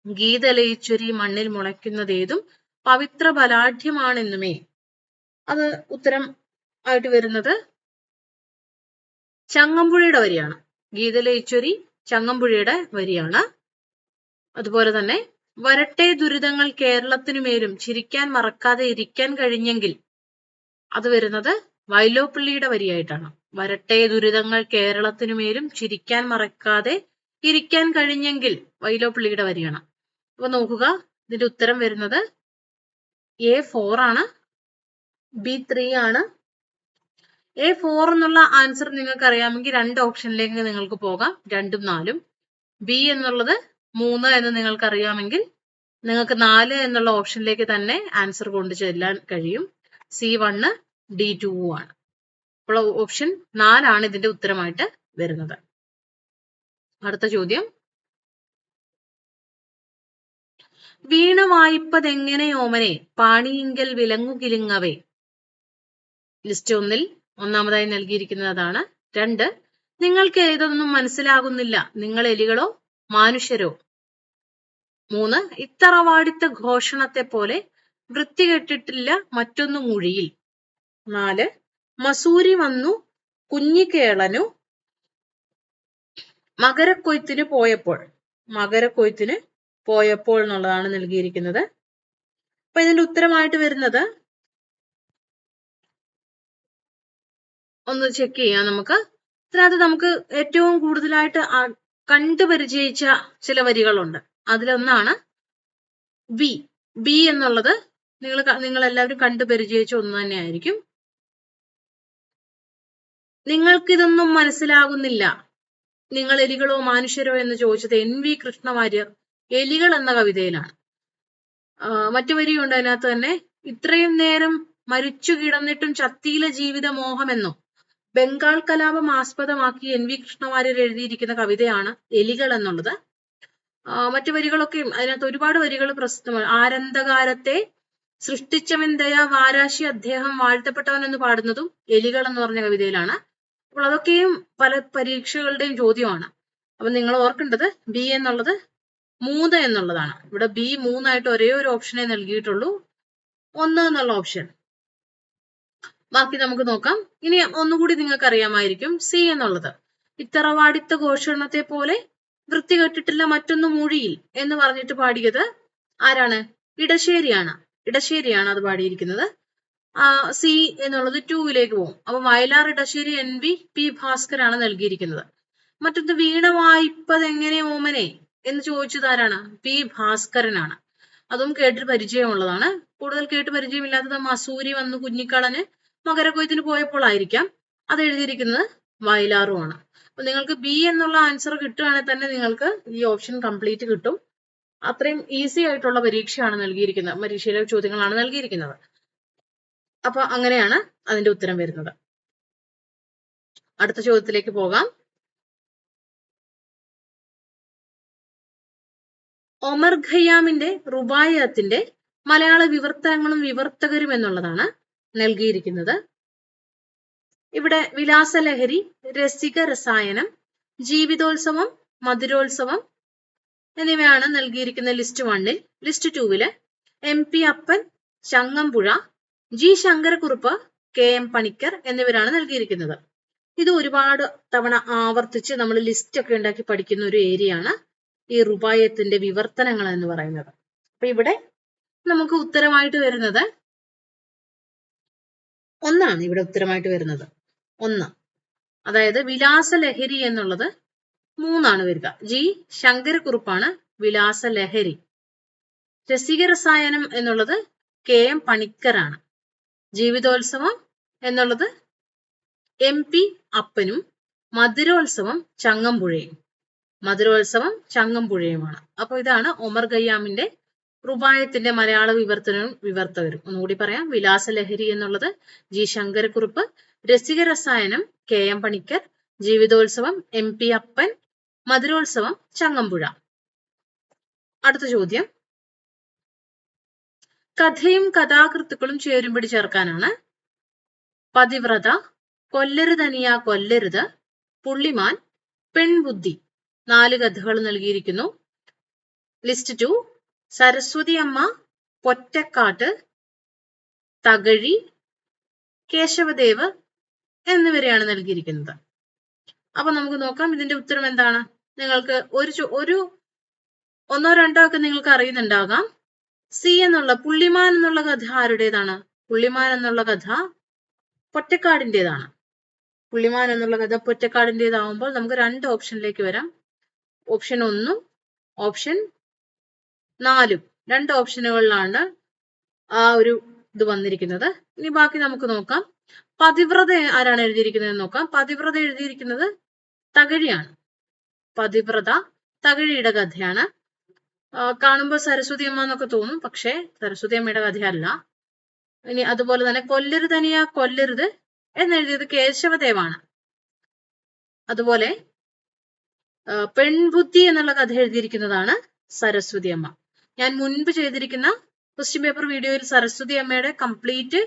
ഗീതലയിച്ചൊരി മണ്ണിൽ മുളയ്ക്കുന്നതേതും പവിത്ര ഫലാഢ്യമാണെന്നുമേ. അത് ഉത്തരം ആയിട്ട് വരുന്നത് ചങ്ങമ്പുഴയുടെ വരിയാണ്. ഗീതലയിച്ചൊരി ചങ്ങമ്പുഴയുടെ വരിയാണ്. അതുപോലെ തന്നെ വരട്ടെ ദുരിതങ്ങൾ കേരളത്തിനുമേലും ചിരിക്കാൻ മറക്കാതെ ഇരിക്കാൻ കഴിഞ്ഞെങ്കിൽ, അത് വരുന്നത് വൈലോപ്പിള്ളിയുടെ വരിയായിട്ടാണ്. വരട്ടെ ദുരിതങ്ങൾ കേരളത്തിനുമേലും ചിരിക്കാൻ മറക്കാതെ ഇരിക്കാൻ കഴിഞ്ഞെങ്കിൽ വൈലോപ്പിള്ളിയുടെ വരിയാണ്. അപ്പൊ നോക്കുക, ഇതിന്റെ ഉത്തരം വരുന്നത് A4 ആണ്, B3 ആണ്. A4 എന്നുള്ള ആൻസർ നിങ്ങൾക്ക് അറിയാമെങ്കിൽ 2 ഓപ്ഷനിലേക്ക് നിങ്ങൾക്ക് പോകാം, 2ഉം 4ഉം. B എന്നുള്ളത് 3 എന്ന് നിങ്ങൾക്ക് അറിയാമെങ്കിൽ നിങ്ങൾക്ക് 4 എന്നുള്ള ഓപ്ഷനിലേക്ക് തന്നെ ആൻസർ കൊണ്ടു ചെല്ലാൻ കഴിയും. C1, D2 ആണ്. അപ്പോൾ ഓപ്ഷൻ 4 ആണ് ഇതിന്റെ ഉത്തരമായിട്ട് വരുന്നത്. അടുത്ത ചോദ്യം, വീണ വായിപ്പതെങ്ങനെ ഓമനെ പാണിയിങ്കൽ വിലങ്ങുകിലുങ്ങവേ. ലിസ്റ്റ് 1 ഒന്നാമതായി നൽകിയിരിക്കുന്നത് അതാണ്. 2, നിങ്ങൾക്ക് ഏതൊന്നും മനസ്സിലാകുന്നില്ല, നിങ്ങൾ എലികളോ മാനുഷ്യരോ. 3, ഇത്തറവാടിത്ത ഘോഷണത്തെ പോലെ വൃത്തികെട്ടിട്ടില്ല മറ്റൊന്നു മൊഴിയിൽ. 4, മസൂരി വന്നു കുഞ്ഞിക്കേളനു മകരക്കൊയ്ത്തിന് പോയപ്പോൾ എന്നുള്ളതാണ് നൽകിയിരിക്കുന്നത്. അപ്പൊ ഇതിന്റെ ഉത്തരമായിട്ട് വരുന്നത്, ഒന്ന് ചെക്ക് ചെയ്യാം നമുക്ക്. ഇതിനകത്ത് നമുക്ക് ഏറ്റവും കൂടുതലായിട്ട് കണ്ടു പരിചയിച്ച ചില വരികളുണ്ട്. അതിലൊന്നാണ് ബി എന്നുള്ളത്. നിങ്ങൾ എല്ലാവരും കണ്ടു പരിചയിച്ച ഒന്ന് തന്നെയായിരിക്കും. നിങ്ങൾക്കിതൊന്നും മനസ്സിലാകുന്നില്ല, നിങ്ങൾ എലികളോ മനുഷ്യരോ എന്ന് ചോദിച്ചത് NV കൃഷ്ണവാര്യർ എലികൾ എന്ന കവിതയിലാണ്. മറ്റു വരിയുണ്ട് അതിനകത്ത് തന്നെ, ഇത്രയും നേരം മരിച്ചു കിടന്നിട്ടും ചത്തിയിലെ ജീവിത മോഹമെന്നോ ബംഗാൾ കലാപം ആസ്പദമാക്കി NV കൃഷ്ണവാര്യർ എഴുതിയിരിക്കുന്ന കവിതയാണ് എലികൾ എന്നുള്ളത്. മറ്റു വരികളൊക്കെയും അതിനകത്ത് ഒരുപാട് വരികൾ പ്രസിദ്ധമാണ്. ആനന്ദകാലത്തെ സൃഷ്ടിച്ചവൻ ദയാ വാരാശി അദ്ദേഹം വാഴ്ത്തപ്പെട്ടവൻ എന്ന് പാടുന്നതും എലികൾ എന്ന് പറഞ്ഞ കവിതയിലാണ്. അപ്പോൾ അതൊക്കെയും പല പരീക്ഷകളുടെയും ചോദ്യമാണ്. അപ്പൊ നിങ്ങൾ ഓർക്കേണ്ടത് B എന്നുള്ളത് 3 എന്നുള്ളതാണ്. ഇവിടെ B 3 ആയിട്ട് ഒരേ ഒരു ഓപ്ഷനെ നൽകിയിട്ടുള്ളൂ, 1 എന്നുള്ള ഓപ്ഷൻ. ബാക്കി നമുക്ക് നോക്കാം. ഇനി ഒന്നുകൂടി നിങ്ങൾക്ക് അറിയാമായിരിക്കും സി എന്നുള്ളത്. ഇത്തറവാടിത്ത ഘോഷണത്തെ പോലെ വൃത്തികെട്ടിട്ടില്ല മറ്റൊന്ന് മൊഴിയിൽ എന്ന് പറഞ്ഞിട്ട് പാടിയത് ആരാണ്? ഇടശ്ശേരിയാണ്. ഇടശ്ശേരിയാണ് അത് പാടിയിരിക്കുന്നത്. സി എന്നുള്ളത് 2 പോകും. അപ്പൊ വയലാർ ഇടശ്ശേരി NV P ഭാസ്കരാണ് നൽകിയിരിക്കുന്നത്. മറ്റൊന്ന് വീണ വായിപ്പത് എങ്ങനെ ഓമനെ എന്ന് ചോദിച്ചത് ആരാണ്? P ഭാസ്കരനാണ്. അതും കേട്ട് പരിചയമുള്ളതാണ്. കൂടുതൽ കേട്ട് പരിചയമില്ലാത്തത് മസൂരി വന്ന് കുഞ്ഞിക്കളന് മകരക്കൊയ്ത്തിന് പോയപ്പോൾ ആയിരിക്കാം. അത് എഴുതിയിരിക്കുന്നത് വയലാറുമാണ്. അപ്പൊ നിങ്ങൾക്ക് ബി എന്നുള്ള ആൻസർ കിട്ടുകയാണെങ്കിൽ തന്നെ നിങ്ങൾക്ക് ഈ ഓപ്ഷൻ കംപ്ലീറ്റ് കിട്ടും. അത്രയും ഈസി ആയിട്ടുള്ള പരീക്ഷയാണ് നൽകിയിരിക്കുന്നത്, പരീക്ഷയിലെ ചോദ്യങ്ങളാണ് നൽകിയിരിക്കുന്നത്. അപ്പൊ അങ്ങനെയാണ് അതിന്റെ ഉത്തരം വരുന്നത്. അടുത്ത ചോദ്യത്തിലേക്ക് പോകാം. ഒമർ ഖയ്യാമിന്റെ റുബായത്തിന്റെ മലയാള വിവർത്തനങ്ങളും വിവർത്തകരും എന്നുള്ളതാണ് നൽകിയിരിക്കുന്നത്. ഇവിടെ വിലാസലഹരി, രസിക രസായനം, ജീവിതോത്സവം, മധുരോത്സവം എന്നിവയാണ് നൽകിയിരിക്കുന്ന ലിസ്റ്റ് 1-ൽ. ലിസ്റ്റ് 2-ല് MP അപ്പൻ, ചങ്ങമ്പുഴ, G ശങ്കരക്കുറുപ്പ്, KM പണിക്കർ എന്നിവരാണ് നൽകിയിരിക്കുന്നത്. ഇത് ഒരുപാട് തവണ ആവർത്തിച്ച് നമ്മൾ ലിസ്റ്റ് ഒക്കെ ഉണ്ടാക്കി പഠിക്കുന്ന ഒരു ഏരിയ ആണ് ഈ റുബായത്തിന്റെ വിവർത്തനങ്ങൾ എന്ന് പറയുന്നത്. അപ്പൊ ഇവിടെ നമുക്ക് ഉത്തരമായിട്ട് വരുന്നത് 1 ഇവിടെ ഉത്തരമായിട്ട് വരുന്നത് 1. അതായത് വിലാസലഹരി എന്നുള്ളത് 3 വരിക. G ശങ്കരക്കുറുപ്പാണ് വിലാസലഹരി. രസിക രസായനം എന്നുള്ളത് KM പണിക്കറാണ്. ജീവിതോത്സവം എന്നുള്ളത് MP അപ്പനും, മധുരോത്സവം ചങ്ങമ്പുഴയുമാണ്. അപ്പൊ ഇതാണ് ഒമർ ഖയ്യാമിന്റെ റുബായത്തിന്റെ മലയാള വിവർത്തനവും വിവർത്തകരും. ഒന്നുകൂടി പറയാം. വിലാസലഹരി എന്നുള്ളത് G Sankara Kurup, Rasika രസായനം KM Panicker, ജീവിതോത്സവം MP അപ്പൻ, മധുരോത്സവം ചങ്ങമ്പുഴ. അടുത്ത ചോദ്യം, കഥയും കഥാകൃത്തുക്കളും ചേരുംപടി ചേർക്കാനാണ്. പതിവ്രത, കൊല്ലരുതനിയ കൊല്ലരുത്, പുള്ളിമാൻ, പെൺബുദ്ധി 4 കഥകൾ നൽകിയിരിക്കുന്നു. ലിസ്റ്റ് 2 സരസ്വതി അമ്മ, പൊറ്റക്കാട്ട്, തകഴി, കേശവദേവ് എന്നിവരെയാണ് നൽകിയിരിക്കുന്നത്. അപ്പൊ നമുക്ക് നോക്കാം ഇതിന്റെ ഉത്തരം എന്താണ്. നിങ്ങൾക്ക് ഒരു 1-2 ഒക്കെ നിങ്ങൾക്ക് അറിയുന്നുണ്ടാകാം. സി എന്നുള്ള പുള്ളിമാൻ എന്നുള്ള കഥ ആരുടേതാണ്? പുള്ളിമാൻ എന്നുള്ള കഥ പൊറ്റക്കാടിൻ്റെതാണ്. പുള്ളിമാൻ എന്നുള്ള കഥ പൊറ്റക്കാടിൻ്റെതാവുമ്പോൾ നമുക്ക് 2 ഓപ്ഷനിലേക്ക് വരാം. ഓപ്ഷൻ 1-ഉം ഓപ്ഷൻ 4-ഉം 2 ഓപ്ഷനുകളിലാണ് ആ ഒരു ഇത് വന്നിരിക്കുന്നത്. ഇനി ബാക്കി നമുക്ക് നോക്കാം. പതിവ്രത ആരാണ് എഴുതിയിരിക്കുന്നത് നോക്കാം. പതിവ്രത എഴുതിയിരിക്കുന്നത് തകഴിയാണ്. പതിവ്രത തകഴിയുടെ കഥയാണ്. കാണുമ്പോൾ സരസ്വതി അമ്മ എന്നൊക്കെ തോന്നും, പക്ഷെ സരസ്വതി അമ്മയുടെ കഥയല്ല. ഇനി അതുപോലെ തന്നെ കൊല്ലരുതനിയ കൊല്ലരുത് എന്നെഴുതിയത് കേശവദേവാണ്. അതുപോലെ പെൺബുദ്ധി എന്നുള്ള കഥ എഴുതിയിരിക്കുന്നതാണ് സരസ്വതി അമ്മ. ഞാൻ മുൻപ് ചെയ്തിരിക്കുന്ന ക്വസ്റ്റ്യൻ പേപ്പർ വീഡിയോയിൽ സരസ്വതി അമ്മയുടെ കംപ്ലീറ്റ്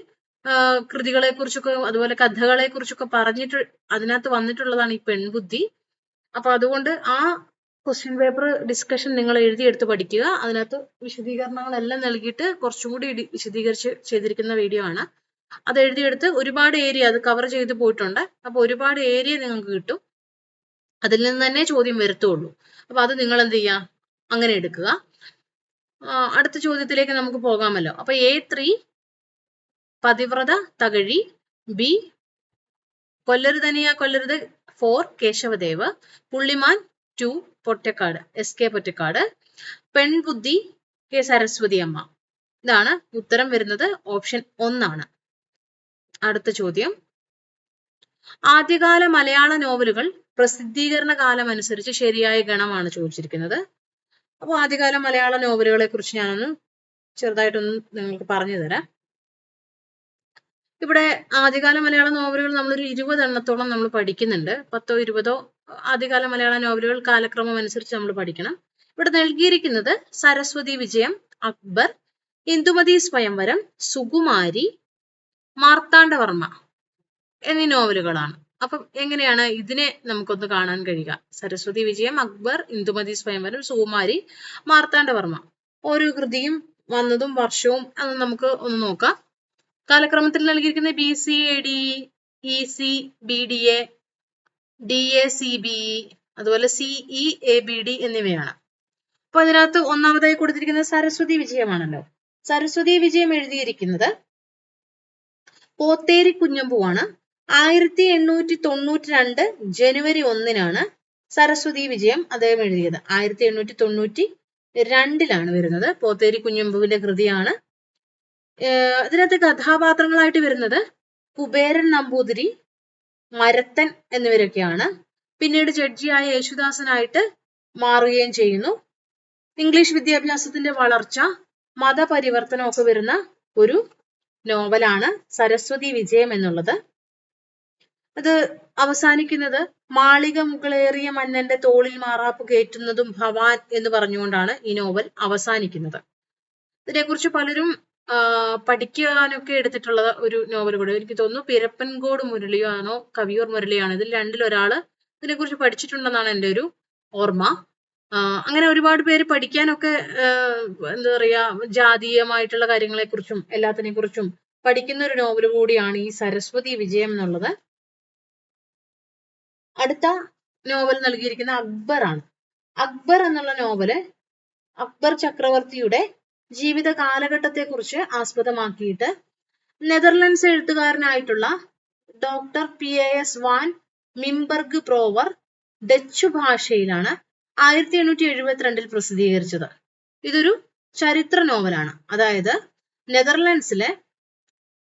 കൃതികളെ കുറിച്ചൊക്കെ അതുപോലെ കഥകളെ കുറിച്ചൊക്കെ പറഞ്ഞിട്ട് അതിനകത്ത് വന്നിട്ടുള്ളതാണ് ഈ പെൺബുദ്ധി. അപ്പൊ അതുകൊണ്ട് ആ ക്വസ്റ്റ്യൻ പേപ്പർ ഡിസ്കഷൻ നിങ്ങൾ എഴുതിയെടുത്ത് പഠിക്കുക. അതിനകത്ത് വിശദീകരണങ്ങളെല്ലാം നൽകിയിട്ട് കുറച്ചും കൂടി വിശദീകരിച്ച് ചെയ്തിരിക്കുന്ന വീഡിയോ ആണ്. അത് എഴുതിയെടുത്ത് ഒരുപാട് ഏരിയ അത് കവർ ചെയ്ത് പോയിട്ടുണ്ട്. അപ്പൊ ഒരുപാട് ഏരിയ നിങ്ങൾക്ക് കിട്ടും. അതിൽ നിന്ന് തന്നെ ചോദ്യം വരത്തുള്ളൂ. അപ്പൊ അത് നിങ്ങൾ എന്ത് ചെയ്യുക, അങ്ങനെ എടുക്കുക. അടുത്ത ചോദ്യത്തിലേക്ക് നമുക്ക് പോകാമല്ലോ. അപ്പൊ A3 പതിവ്രത തകഴി, B കൊല്ലരുതനിയ കൊല്ലരുത് 4 കേശവദേവ്, പുള്ളിമാൻ 2 പൊറ്റക്കാട് SK പൊറ്റക്കാട്, പെൺബുദ്ധി K സരസ്വതി അമ്മ. ഇതാണ് ഉത്തരം വരുന്നത്. ഓപ്ഷൻ 1 അടുത്ത ചോദ്യം, ആദ്യകാല മലയാള നോവലുകൾ പ്രസിദ്ധീകരണ കാലം അനുസരിച്ച് ശരിയായ ഗണമാണ് ചോദിച്ചിരിക്കുന്നത്. അപ്പോൾ ആദ്യകാല മലയാള നോവലുകളെ കുറിച്ച് ഞാനൊന്ന് ചെറുതായിട്ടൊന്ന് നിങ്ങൾക്ക് പറഞ്ഞു തരാം. ഇവിടെ ആദ്യകാല മലയാള നോവലുകൾ നമ്മളൊരു 20 എണ്ണത്തോളം നമ്മൾ പഠിക്കുന്നുണ്ട്. 10ഓ 20ഓ ആദ്യകാല മലയാള നോവലുകൾ കാലക്രമം അനുസരിച്ച് നമ്മൾ പഠിക്കണം. ഇവിടെ നൽകിയിരിക്കുന്നത് സരസ്വതി വിജയം, അക്ബർ, ഇന്ദുമതി സ്വയംവരം, സുകുമാരി, മാർത്താണ്ഡവർമ്മ എന്നീ നോവലുകളാണ്. അപ്പം എങ്ങനെയാണ് ഇതിനെ നമുക്കൊന്ന് കാണാൻ കഴിയുക? സരസ്വതി വിജയം, അക്ബർ, ഇന്ദുമതി സ്വയംവരം, സുകുമാരി, മാർത്താണ്ഡവർമ്മ. ഓരോ കൃതിയും വന്നതും വർഷവും അത് നമുക്ക് ഒന്ന് നോക്കാം. കാലക്രമത്തിൽ നൽകിയിരിക്കുന്ന BCAD, ECBDA, DACBE, അതുപോലെ CEABD എന്നിവയാണ്. അപ്പൊ അതിനകത്ത് ഒന്നാമതായി കൊടുത്തിരിക്കുന്നത് സരസ്വതി വിജയമാണല്ലോ. സരസ്വതി വിജയം എഴുതിയിരിക്കുന്നത് പോത്തേരി കുഞ്ഞമ്പുവാണ്. 1892 ജനുവരി 1-നാണ് സരസ്വതി വിജയം അദ്ദേഹം എഴുതിയത്. 1892 വരുന്നത്. പോത്തേരി കുഞ്ഞമ്പുവിന്റെ കൃതിയാണ്. ഇതിനകത്ത് കഥാപാത്രങ്ങളായിട്ട് വരുന്നത് കുബേരൻ നമ്പൂതിരി, മരത്തൻ എന്നിവരൊക്കെയാണ്. പിന്നീട് ജഡ്ജിയായ യേശുദാസനായിട്ട് മാറുകയും ചെയ്യുന്നു. ഇംഗ്ലീഷ് വിദ്യാഭ്യാസത്തിന്റെ വളർച്ച, മതപരിവർത്തനം ഒക്കെ വരുന്ന ഒരു നോവലാണ് സരസ്വതി വിജയം എന്നുള്ളത്. അത് അവസാനിക്കുന്നത് മാളിക മുകളേറിയ മന്നന്റെ തോളിൽ മാറാപ്പ് കയറ്റുന്നതും ഭവാൻ എന്ന് പറഞ്ഞുകൊണ്ടാണ് ഈ നോവൽ അവസാനിക്കുന്നത്. ഇതിനെക്കുറിച്ച് പലരും പഠിക്കാനൊക്കെ എടുത്തിട്ടുള്ള ഒരു നോവൽ കൂടെ. എനിക്ക് തോന്നുന്നു പിരപ്പൻകോട് മുരളിയോ ആണോ കവിയൂർ മുരളിയാണോ, ഇതിൽ രണ്ടിലൊരാള് ഇതിനെക്കുറിച്ച് പഠിച്ചിട്ടുണ്ടെന്നാണ് എൻ്റെ ഒരു ഓർമ്മ. അങ്ങനെ ഒരുപാട് പേര് പഠിക്കാനൊക്കെ എന്താ പറയാ, ജാതീയമായിട്ടുള്ള കാര്യങ്ങളെ കുറിച്ചും എല്ലാത്തിനെ കുറിച്ചും പഠിക്കുന്ന ഒരു നോവൽ കൂടിയാണ് ഈ സരസ്വതി വിജയം എന്നുള്ളത്. അടുത്ത നോവൽ നൽകിയിരിക്കുന്ന അക്ബർ ആണ്. അക്ബർ എന്നുള്ള നോവല് അക്ബർ ചക്രവർത്തിയുടെ ജീവിത കാലഘട്ടത്തെ കുറിച്ച് ആസ്പദമാക്കിയിട്ട് നെതർലൻഡ്സ് എഴുത്തുകാരനായിട്ടുള്ള doctor PAS van Limburg Brouwer Dutch ഭാഷയിലാണ് 1872 പ്രസിദ്ധീകരിച്ചത്. ഇതൊരു ചരിത്ര നോവലാണ്. അതായത് നെതർലൻഡ്സിലെ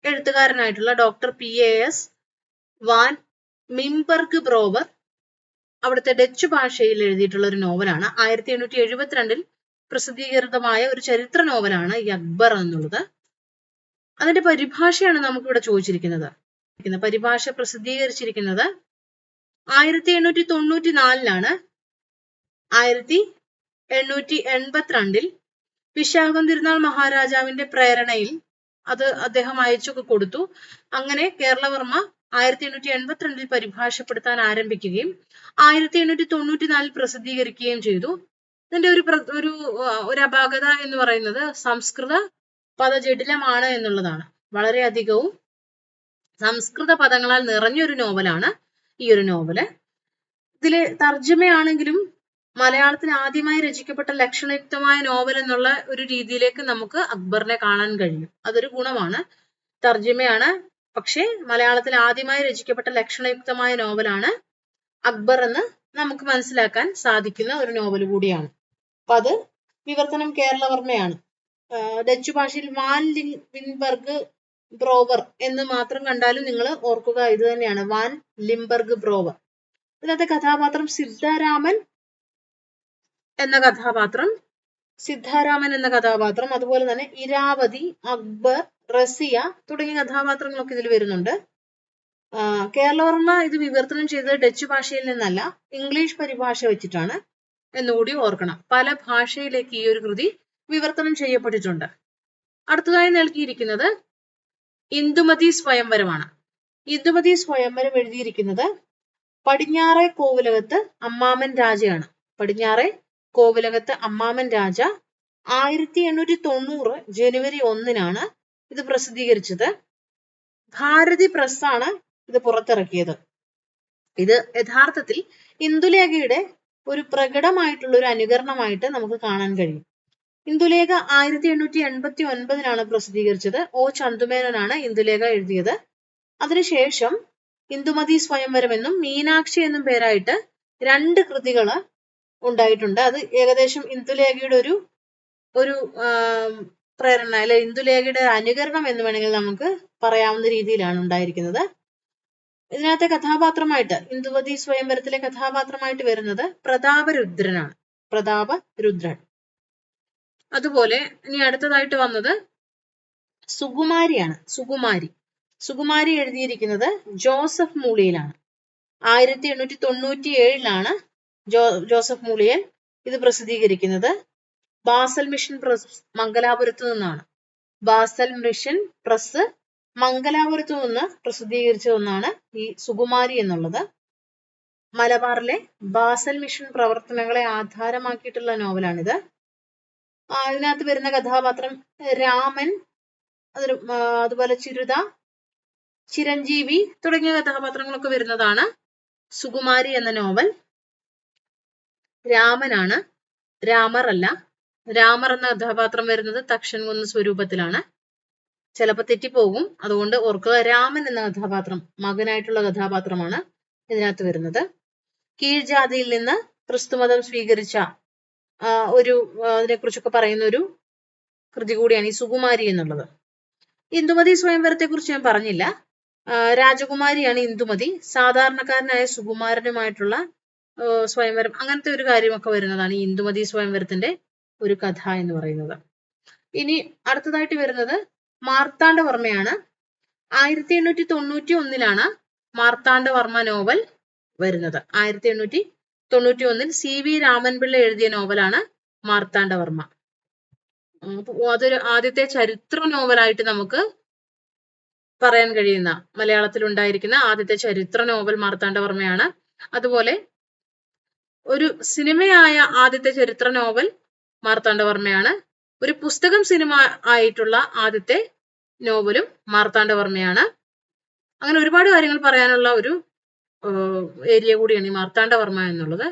എഴുത്തുകാരനായിട്ടുള്ള doctor PAS van Limburg Brouwer അവിടുത്തെ ഡച്ച് ഭാഷയിൽ എഴുതിയിട്ടുള്ള ഒരു നോവലാണ്. 1872 പ്രസിദ്ധീകൃതമായ ഒരു ചരിത്ര നോവലാണ് ഈ അക്ബർ എന്നുള്ളത്. അതിന്റെ പരിഭാഷയാണ് നമുക്കിവിടെ ചോദിച്ചിരിക്കുന്നത്. പരിഭാഷ പ്രസിദ്ധീകരിച്ചിരിക്കുന്നത് 1894-ലാണ്. 1882 വിശാഖം തിരുനാൾ മഹാരാജാവിന്റെ പ്രേരണയിൽ അത് അദ്ദേഹം അയച്ചൊക്കെ കൊടുത്തു. അങ്ങനെ കേരളവർമ്മ 1882 പരിഭാഷപ്പെടുത്താൻ ആരംഭിക്കുകയും 1894 പ്രസിദ്ധീകരിക്കുകയും ചെയ്തു. ഇതിന്റെ ഒരു അപാകത എന്ന് പറയുന്നത് സംസ്കൃത പദജടിലമാണ് എന്നുള്ളതാണ്. വളരെയധികവും സംസ്കൃത പദങ്ങളാൽ നിറഞ്ഞൊരു നോവലാണ് ഈ ഒരു നോവല്. ഇതില് തർജ്ജമയാണെങ്കിലും മലയാളത്തിൽ ആദ്യമായി രചിക്കപ്പെട്ട ലക്ഷണയുക്തമായ നോവൽ എന്നുള്ള ഒരു രീതിയിലേക്ക് നമുക്ക് അക്ബറിനെ കാണാൻ കഴിയും. അതൊരു ഗുണമാണ്. തർജ്ജമയാണ്, പക്ഷേ മലയാളത്തിൽ ആദ്യമായി രചിക്കപ്പെട്ട ലക്ഷണയുക്തമായ നോവലാണ് അക്ബർ എന്ന് നമുക്ക് മനസ്സിലാക്കാൻ സാധിക്കുന്ന ഒരു നോവൽ കൂടിയാണ്. അപ്പൊ അത് വിവർത്തനം കേരളവർമ്മയാണ്. ഡച്ച് ഭാഷയിൽ വാൻ ലിംബർഗ് ബ്രോവർ എന്ന് മാത്രം കണ്ടാലും നിങ്ങൾ ഓർക്കുക, ഇത് തന്നെയാണ് വാൻ ലിംബർഗ് ബ്രോവർ. ഇതിനകത്തെ കഥാപാത്രം സിദ്ധാരാമൻ എന്ന കഥാപാത്രം, അതുപോലെ തന്നെ ഇരാവതി, അക്ബർ, റസിയ തുടങ്ങിയ കഥാപാത്രങ്ങളൊക്കെ ഇതിൽ വരുന്നുണ്ട്. കേരളവർമ്മ ഇത് വിവർത്തനം ചെയ്തത് ഡച്ച് ഭാഷയിൽ നിന്നല്ല, ഇംഗ്ലീഷ് പരിഭാഷ വെച്ചിട്ടാണ് എന്നുകൂടി ഓർക്കണം. പല ഭാഷയിലേക്ക് ഈ ഒരു കൃതി വിവർത്തനം ചെയ്യപ്പെട്ടിട്ടുണ്ട്. അടുത്തതായി നൽകിയിരിക്കുന്നത് ഇന്ദുമതി സ്വയംവരമാണ്. ഇന്ദുമതി സ്വയംവരം എഴുതിയിരിക്കുന്നത് പടിഞ്ഞാറെ കോവിലകത്ത് അമ്മാമൻ രാജയാണ്. പടിഞ്ഞാറെ കോവിലകത്ത് അമ്മാമൻ രാജ 1890 ജനുവരി 1-നാണ് ഇത് പ്രസിദ്ധീകരിച്ചത്. ഭാരതി പ്രസ്സാണ് ഇത് പുറത്തിറക്കിയത്. ഇത് യഥാർത്ഥത്തിൽ ഇന്ദുലേഖയുടെ ഒരു പ്രകടമായിട്ടുള്ള ഒരു അനുകരണമായിട്ട് നമുക്ക് കാണാൻ കഴിയും. ഇന്ദുലേഖ 1889-ലാണ് പ്രസിദ്ധീകരിച്ചത്. O ചന്തുമേനോനാണ് ഇന്ദുലേഖ എഴുതിയത്. അതിനുശേഷം ഇന്ദുമതി സ്വയംവരം എന്നും മീനാക്ഷി എന്നും പേരായിട്ട് 2 കൃതികൾ ഉണ്ടായിട്ടുണ്ട്. അത് ഏകദേശം ഇന്ദുലേഖയുടെ ഒരു പ്രേരണ അല്ലെ ഇന്ദുലേഖയുടെ അനുകരണം എന്ന് വേണമെങ്കിൽ നമുക്ക് പറയാവുന്ന രീതിയിലാണ് ഉണ്ടായിരിക്കുന്നത്. ഇതിനകത്തെ കഥാപാത്രമായിട്ട് ഇന്ദുമതി സ്വയംവരത്തിലെ കഥാപാത്രമായിട്ട് വരുന്നത് പ്രതാപരുദ്രൻ. അതുപോലെ ഇനി അടുത്തതായിട്ട് വന്നത് സുകുമാരിയാണ്. സുകുമാരി എഴുതിയിരിക്കുന്നത് ജോസഫ് മൂളിയിലാണ്. 1897-ലാണ് ജോസഫ് മൂളിയൻ ഇത് പ്രസിദ്ധീകരിക്കുന്നത്. ബാസൽ മിഷൻ പ്രസ് മംഗലാപുരത്ത് നിന്നാണ്. ബാസൽ മിഷൻ പ്രസ് മംഗലാപുരത്ത് നിന്ന് പ്രസിദ്ധീകരിച്ച ഒന്നാണ് ഈ സുകുമാരി എന്നുള്ളത്. മലബാറിലെ ബാസൽ മിഷൻ പ്രവർത്തനങ്ങളെ ആധാരമാക്കിയിട്ടുള്ള നോവലാണിത്. അതിനകത്ത് വരുന്ന കഥാപാത്രം രാമൻ, അതിന് അതുപോലെ ചിരുത, ചിരഞ്ജീവി തുടങ്ങിയ കഥാപാത്രങ്ങളൊക്കെ വരുന്നതാണ് സുകുമാരി എന്ന നോവൽ. രാമനാണ്, രാമർ അല്ല. രാമർ എന്ന കഥാപാത്രം വരുന്നത് തക്ഷൻകുന്ന് സ്വരൂപത്തിലാണ്. ചിലപ്പോൾ തെറ്റിപ്പോകും, അതുകൊണ്ട് ഓർക്കുക. രാമൻ എന്ന കഥാപാത്രം മകനായിട്ടുള്ള കഥാപാത്രമാണ് ഇതിനകത്ത് വരുന്നത്. കീഴ്ജാതിയിൽ നിന്ന് ക്രിസ്തുമതം സ്വീകരിച്ച അതിനെ കുറിച്ചൊക്കെ പറയുന്ന ഒരു കൃതി കൂടിയാണ് ഈ സുകുമാരി എന്നുള്ളത്. ഇന്ദുമതി സ്വയംവരത്തെ കുറിച്ച് ഞാൻ പറഞ്ഞില്ല. രാജകുമാരിയാണ് ഇന്ദുമതി. സാധാരണക്കാരനായ സുകുമാരനുമായിട്ടുള്ള സ്വയംവരം, അങ്ങനത്തെ ഒരു കാര്യമൊക്കെ വരുന്നതാണ് ഈ ഇന്ദുമതി സ്വയംവരത്തിന്റെ ഒരു കഥ എന്ന് പറയുന്നത്. ഇനി അടുത്തതായിട്ട് വരുന്നത് മാർത്താണ്ഡവർമ്മയാണ്. 1891 മാർത്താണ്ഡവർമ്മ നോവൽ വരുന്നത്. 1891 CV രാമൻപിള്ള എഴുതിയ നോവലാണ് മാർത്താണ്ഡവർമ്മ. അതൊരു ആദ്യത്തെ ചരിത്ര നോവലായിട്ട് നമുക്ക് പറയാൻ കഴിയുന്ന, മലയാളത്തിൽ ഉണ്ടായിരിക്കുന്ന ആദ്യത്തെ ചരിത്ര നോവൽ മാർത്താണ്ഡവർമ്മയാണ്. അതുപോലെ ഒരു സിനിമയായ ആദ്യത്തെ ചരിത്ര നോവൽ മാർത്താണ്ഡവർമ്മയാണ്. ഒരു പുസ്തകം സിനിമ ആയിട്ടുള്ള ആദ്യത്തെ നോവലും മാർത്താണ്ഡവർമ്മയാണ്. അങ്ങനെ ഒരുപാട് കാര്യങ്ങൾ പറയാനുള്ള ഒരു ഏരിയ കൂടിയാണ് ഈ മാർത്താണ്ഡവർമ്മ എന്നുള്ളത്.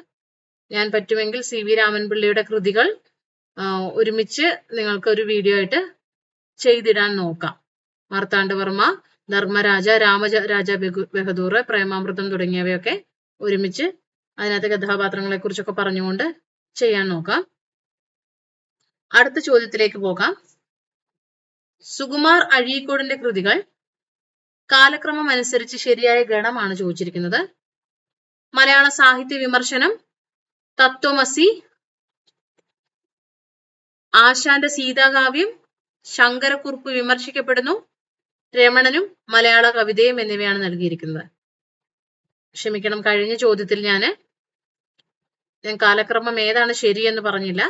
ഞാൻ പറ്റുമെങ്കിൽ CV രാമൻപിള്ളയുടെ കൃതികൾ ഒരുമിച്ച് നിങ്ങൾക്ക് ഒരു വീഡിയോ ആയിട്ട് ചെയ്തിടാൻ നോക്കാം. മാർത്താണ്ഡവർമ്മ, ധർമ്മരാജ, രാമരാജ ബഹദൂർ, പ്രേമാമൃതം തുടങ്ങിയവയൊക്കെ ഒരുമിച്ച് അതിനകത്തെ കഥാപാത്രങ്ങളെ കുറിച്ചൊക്കെ പറഞ്ഞുകൊണ്ട് ചെയ്യാൻ നോക്കാം. അടുത്ത ചോദ്യത്തിലേക്ക് പോകാം. സുകുമാർ അഴീക്കോടിന്റെ കൃതികൾ കാലക്രമം അനുസരിച്ച് ശരിയായ ഗണമാണ് ചോദിച്ചിരിക്കുന്നത്. മലയാള സാഹിത്യ വിമർശനം, തത്വമസി, ആശാന്റെ സീതാകാവ്യം, ശങ്കരക്കുറുപ്പ് വിമർശിക്കപ്പെടുന്നു, രമണനും മലയാള കവിതയും എന്നിവയാണ് നൽകിയിരിക്കുന്നത്. ക്ഷമിക്കണം, കഴിഞ്ഞ ചോദ്യത്തിൽ ഞാൻ കാലക്രമം ഏതാണ് ശരിയെന്ന് പറഞ്ഞില്ല.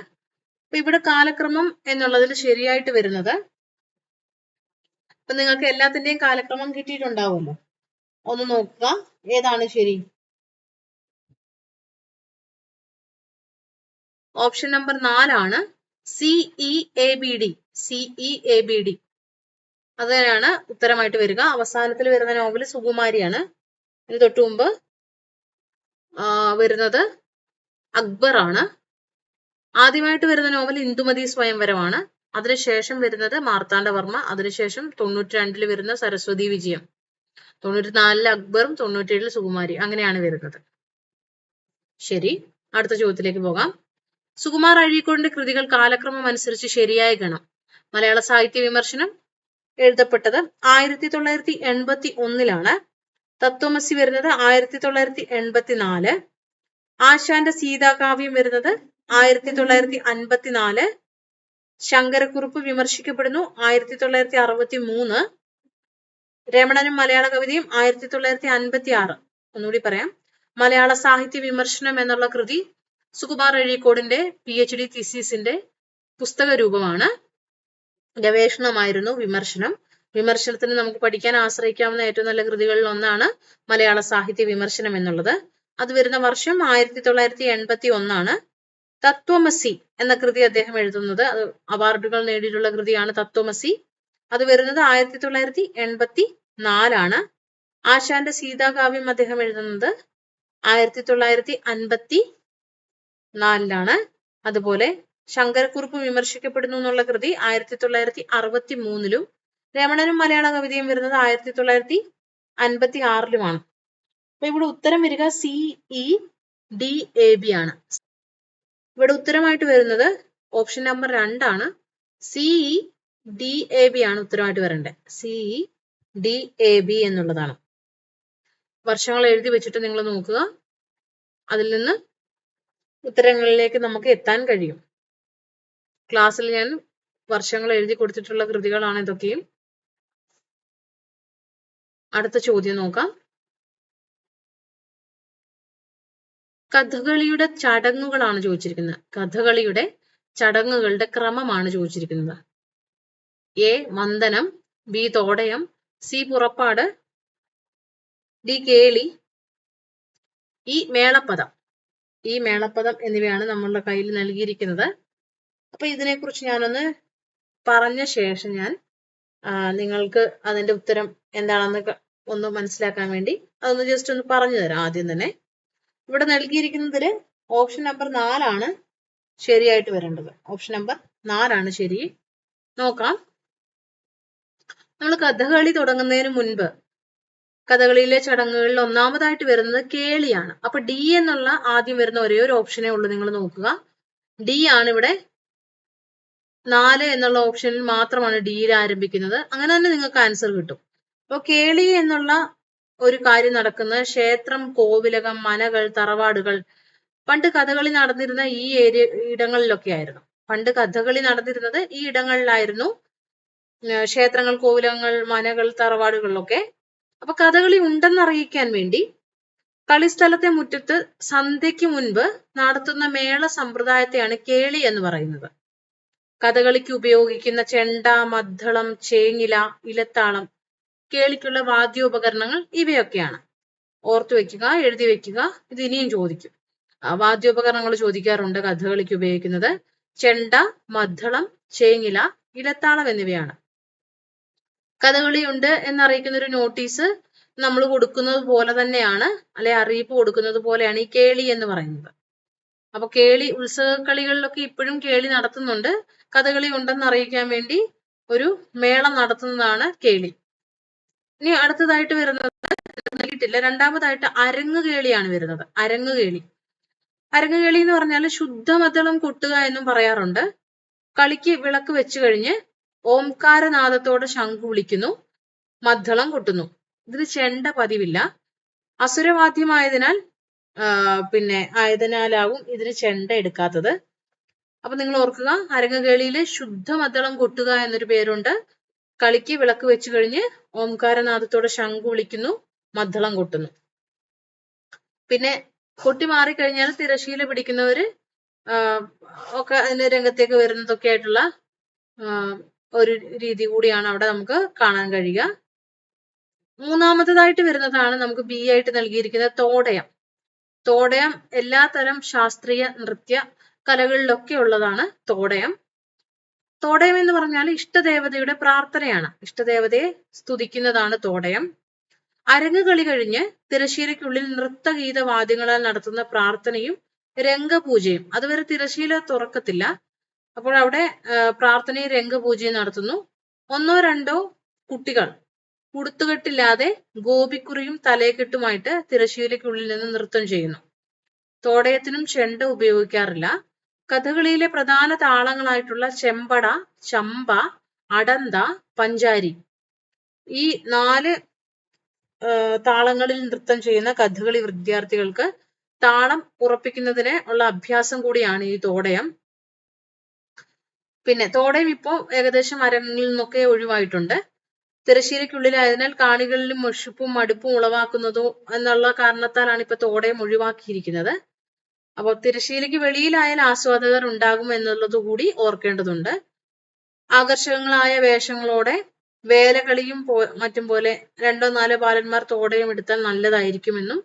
അപ്പൊ ഇവിടെ കാലക്രമം എന്നുള്ളതിൽ ശരിയായിട്ട് വരുന്നത്, അപ്പൊ നിങ്ങൾക്ക് എല്ലാത്തിന്റെയും കാലക്രമം കിട്ടിയിട്ടുണ്ടാവുമല്ലോ, ഒന്ന് നോക്കുക ഏതാണ് ശരി. Option number 4 CEABD. CEABD അതാണ് ഉത്തരമായിട്ട് വരിക. അവസാനത്തിൽ വരുന്ന നോവൽ സുകുമാരിയാണ്. ഇതിന് തൊട്ടു മുമ്പ് വരുന്നത് അക്ബർ ആണ്. ആദ്യമായിട്ട് വരുന്ന നോവൽ ഇന്ദുമതി സ്വയംവരമാണ്. അതിനുശേഷം വരുന്നത് മാർത്താണ്ഡവർമ്മ. അതിനുശേഷം 92 വരുന്ന സരസ്വതി വിജയം, 94 അക്ബറും 97 സുകുമാരി, അങ്ങനെയാണ് വരുന്നത്. ശരി, അടുത്ത ചോദ്യത്തിലേക്ക് പോകാം. സുകുമാർ അഴീക്കോടിന്റെ കൃതികൾ കാലക്രമം അനുസരിച്ച് ശരിയായ ഗണം. മലയാള സാഹിത്യ വിമർശനം എഴുതപ്പെട്ടത് 1981. തത്വമസി വരുന്നത് 1984. ആശാന്റെ സീതാകാവ്യം വരുന്നത് 1954. ശങ്കരക്കുറുപ്പ് വിമർശിക്കപ്പെടുന്നു 1963. രമണനും മലയാള കവിതയും 1956. ഒന്നുകൂടി പറയാം. മലയാള സാഹിത്യ വിമർശനം എന്നുള്ള കൃതി സുകുമാർ അഴീക്കോടിന്റെ PhD തീസിസിന്റെ പുസ്തക രൂപമാണ്. ഗവേഷണമായിരുന്നു വിമർശനം. വിമർശനത്തിന് നമുക്ക് പഠിക്കാൻ ആശ്രയിക്കാവുന്ന ഏറ്റവും നല്ല കൃതികളിൽ ഒന്നാണ് മലയാള സാഹിത്യ വിമർശനം എന്നുള്ളത്. അത് വരുന്ന വർഷം 1981. തത്വമസി എന്ന കൃതി അദ്ദേഹം എഴുതുന്നത്, അത് അവാർഡുകൾ നേടിയിട്ടുള്ള കൃതിയാണ് തത്വമസി. അത് വരുന്നത് 1984. ആശാന്റെ സീതാകാവ്യം അദ്ദേഹം എഴുതുന്നത് 1954. അതുപോലെ ശങ്കരക്കുറുപ്പ് വിമർശിക്കപ്പെടുന്നു എന്നുള്ള കൃതി 1963. രമണനും മലയാള കവിതയും വരുന്നത് 1956. അപ്പൊ ഇവിടെ ഉത്തരം വരിക CEDAB ആണ്. ഇവിടെ ഉത്തരമായിട്ട് വരുന്നത് ഓപ്ഷൻ നമ്പർ 2 CEDAB ആണ് ഉത്തരമായിട്ട് വരേണ്ടത്. CEDAB എന്നുള്ളതാണ്. വർഷങ്ങൾ എഴുതി വെച്ചിട്ട് നിങ്ങൾ നോക്കുക, അതിൽ നിന്ന് ഉത്തരങ്ങളിലേക്ക് നമുക്ക് എത്താൻ കഴിയും. ക്ലാസ്സിൽ ഞാൻ വർഷങ്ങൾ എഴുതി കൊടുത്തിട്ടുള്ള കൃതികളാണ് ഇതൊക്കെയും. അടുത്ത ചോദ്യം നോക്കാം. കഥകളിയുടെ ചടങ്ങുകളാണ് ചോദിച്ചിരിക്കുന്നത്. കഥകളിയുടെ ചടങ്ങുകളുടെ ക്രമമാണ് ചോദിച്ചിരിക്കുന്നത്. A വന്ദനം, B തോടയം, C പുറപ്പാട്, D കേളി, E മേളപ്പദം. ഈ മേളപ്പദം എന്നിവയാണ് നമ്മളുടെ കയ്യിൽ നൽകിയിരിക്കുന്നത്. അപ്പൊ ഇതിനെക്കുറിച്ച് ഞാനൊന്ന് പറഞ്ഞ ശേഷം ഞാൻ നിങ്ങൾക്ക് അതിന്റെ ഉത്തരം എന്താണെന്ന് ഒന്ന് മനസ്സിലാക്കാൻ വേണ്ടി അതൊന്ന് ജസ്റ്റ് ഒന്ന് പറഞ്ഞു തരാം. ആദ്യം തന്നെ ഇവിടെ നൽകിയിരിക്കുന്നതിൽ ഓപ്ഷൻ നമ്പർ 4 ശരിയായിട്ട് വരേണ്ടത്. ഓപ്ഷൻ നമ്പർ 4 ശരി. നോക്കാം. നമ്മൾ കഥകളി തുടങ്ങുന്നതിന് മുൻപ് കഥകളിയിലെ ചടങ്ങുകളിൽ ഒന്നാമതായിട്ട് വരുന്നത് കേളിയാണ്. അപ്പൊ ഡി എന്നുള്ള ആദ്യം വരുന്ന ഒരേ ഒരു ഓപ്ഷനേ ഉള്ളൂ. നിങ്ങൾ നോക്കുക, ഡി ആണ് ഇവിടെ. 4 എന്നുള്ള ഓപ്ഷനിൽ മാത്രമാണ് ഡിയിൽ ആരംഭിക്കുന്നത്. അങ്ങനെ തന്നെ നിങ്ങൾക്ക് ആൻസർ കിട്ടും. അപ്പൊ കേളി എന്നുള്ള ഒരു കാര്യം നടക്കുന്നത് ക്ഷേത്രം, കോവിലകം, മനകൾ, തറവാടുകൾ, പണ്ട് കഥകളി നടന്നിരുന്ന ഈ ഇടങ്ങളിലൊക്കെ ആയിരുന്നു. പണ്ട് കഥകളി നടന്നിരുന്നത് ഈ ഇടങ്ങളിലായിരുന്നു. ക്ഷേത്രങ്ങൾ, കോവിലകങ്ങൾ, മനകൾ, തറവാടുകളിലൊക്കെ. അപ്പൊ കഥകളി ഉണ്ടെന്നറിയിക്കാൻ വേണ്ടി കളിസ്ഥലത്തെ മുറ്റത്ത് സന്ധ്യയ്ക്ക് മുൻപ് നടത്തുന്ന മേള സമ്പ്രദായത്തെയാണ് കേളി എന്ന് പറയുന്നത്. കഥകളിക്ക് ഉപയോഗിക്കുന്ന ചെണ്ട, മദ്ദളം, ചേങ്ങില, ഇലത്താളം, കേളിക്കുള്ള വാദ്യോപകരണങ്ങൾ ഇവയൊക്കെയാണ്. ഓർത്തു വെക്കുക, എഴുതി വെക്കുക. ഇത് ഇനിയും ചോദിക്കും. വാദ്യോപകരണങ്ങൾ ചോദിക്കാറുണ്ട്. കഥകളിക്ക് ഉപയോഗിക്കുന്നത് ചെണ്ട, മദ്ദളം, ചേങ്ങില, ഇലത്താളം എന്നിവയാണ്. കഥകളിയുണ്ട് എന്നറിയിക്കുന്ന ഒരു നോട്ടീസ് നമ്മൾ കൊടുക്കുന്നത് പോലെ തന്നെയാണ്, അല്ലെ അറിയിപ്പ് കൊടുക്കുന്നത് പോലെയാണ് ഈ കേളി എന്ന് പറയുന്നത്. അപ്പൊ കേളി ഉത്സവക്കളികളിലൊക്കെ ഇപ്പോഴും കേളി നടത്തുന്നുണ്ട്. കഥകളി ഉണ്ടെന്ന് അറിയിക്കാൻ വേണ്ടി ഒരു മേളം നടത്തുന്നതാണ് കേളി. ഇനി അടുത്തതായിട്ട് വരുന്നത് നൽകിയിട്ടില്ല. രണ്ടാമതായിട്ട് അരങ്ങുകേളിയാണ് വരുന്നത്. അരങ്ങുകേളി. അരങ്ങുകേളി എന്ന് പറഞ്ഞാൽ ശുദ്ധമദ്ദളം കൊട്ടുക എന്നും പറയാറുണ്ട്. കളിക്ക് വിളക്ക് വെച്ചു കഴിഞ്ഞ് ഓംകാരനാദത്തോടെ ശംഖു വിളിക്കുന്നു, മദ്ദളം കൊട്ടുന്നു. ഇതിന് ചെണ്ട പതിവില്ല. അസുരവാദ്യമായതിനാൽ ആയതിനാലാവും ഇതിന് ചെണ്ട എടുക്കാത്തത്. അപ്പൊ നിങ്ങൾ ഓർക്കുക, അരങ്ങുകേളിയില് ശുദ്ധമദ്ദളം കൊട്ടുക എന്നൊരു പേരുണ്ട്. കളിക്ക് വിളക്ക് വെച്ചു കഴിഞ്ഞ് ഓംകാരനാദത്തോടെ ശംഖു വിളിക്കുന്നു, മദ്ദളം കൊട്ടുന്നു. പിന്നെ കൊട്ടി മാറിക്കഴിഞ്ഞാൽ തിരശീല പിടിക്കുന്നവര് ഒക്കെ അതിന്റെ രംഗത്തേക്ക് വരുന്നതൊക്കെ ആയിട്ടുള്ള ഒരു രീതി കൂടിയാണ് അവിടെ നമുക്ക് കാണാൻ കഴിയുക. മൂന്നാമതായിട്ട് വരുന്നതാണ് നമുക്ക് ബി ആയിട്ട് നൽകിയിരിക്കുന്നത് തോടയം. തോടയം എല്ലാത്തരം ശാസ്ത്രീയ നൃത്യ കലകളിലൊക്കെ ഉള്ളതാണ് തോടയം. തോടയം എന്ന് പറഞ്ഞാൽ ഇഷ്ടദേവതയുടെ പ്രാർത്ഥനയാണ്. ഇഷ്ടദേവതയെ സ്തുതിക്കുന്നതാണ് തോടയം. അരങ്ങുകളി കഴിഞ്ഞ് തിരശീലയ്ക്കുള്ളിൽ നൃത്തഗീത വാദ്യങ്ങളാൽ നടത്തുന്ന പ്രാർത്ഥനയും രംഗപൂജയും. അതുവരെ തിരശീല തുറക്കത്തില്ല. അപ്പോൾ അവിടെ പ്രാർത്ഥനയും രംഗപൂജയും നടത്തുന്നു. 1-2 കുട്ടികൾ ഉടുത്തുകെട്ടില്ലാതെ ഗോപിക്കുറിയും തലയെക്കെട്ടുമായിട്ട് തിരശീലയ്ക്കുള്ളിൽ നിന്ന് നൃത്തം ചെയ്യുന്നു. തോടയത്തിനും ചെണ്ട ഉപയോഗിക്കാറില്ല. കഥകളിയിലെ പ്രധാന താളങ്ങളായിട്ടുള്ള ചെമ്പട, ചമ്പ, അടന്ത, പഞ്ചാരി, ഈ 4 താളങ്ങളിൽ നൃത്തം ചെയ്യുന്ന കഥകളി വിദ്യാർത്ഥികൾക്ക് താളം ഉറപ്പിക്കുന്നതിന് ഉള്ള അഭ്യാസം കൂടിയാണ് ഈ തോടയം. പിന്നെ തോടയം ഇപ്പോ ഏകദേശം അരങ്ങിൽ നിന്നൊക്കെ ഒഴിവായിട്ടുണ്ട്. തിരശ്ശീലയ്ക്കുള്ളിലായതിനാൽ കാണികളിലും മുഷിപ്പും മടുപ്പും ഉളവാക്കുന്നതോ എന്നുള്ള കാരണത്താലാണ് ഇപ്പൊ തോടയം ഒഴിവാക്കിയിരിക്കുന്നത്. അപ്പോൾ തിരശ്ശീലയ്ക്ക് വെളിയിലായാൽ ആസ്വാദകർ ഉണ്ടാകും എന്നുള്ളത് കൂടി ഓർക്കേണ്ടതുണ്ട്. ആകർഷകങ്ങളായ വേഷങ്ങളോടെ വേലകളിയും മറ്റും പോലെ 2-4 ബാലന്മാർ തോടയം എടുത്താൽ നല്ലതായിരിക്കുമെന്നും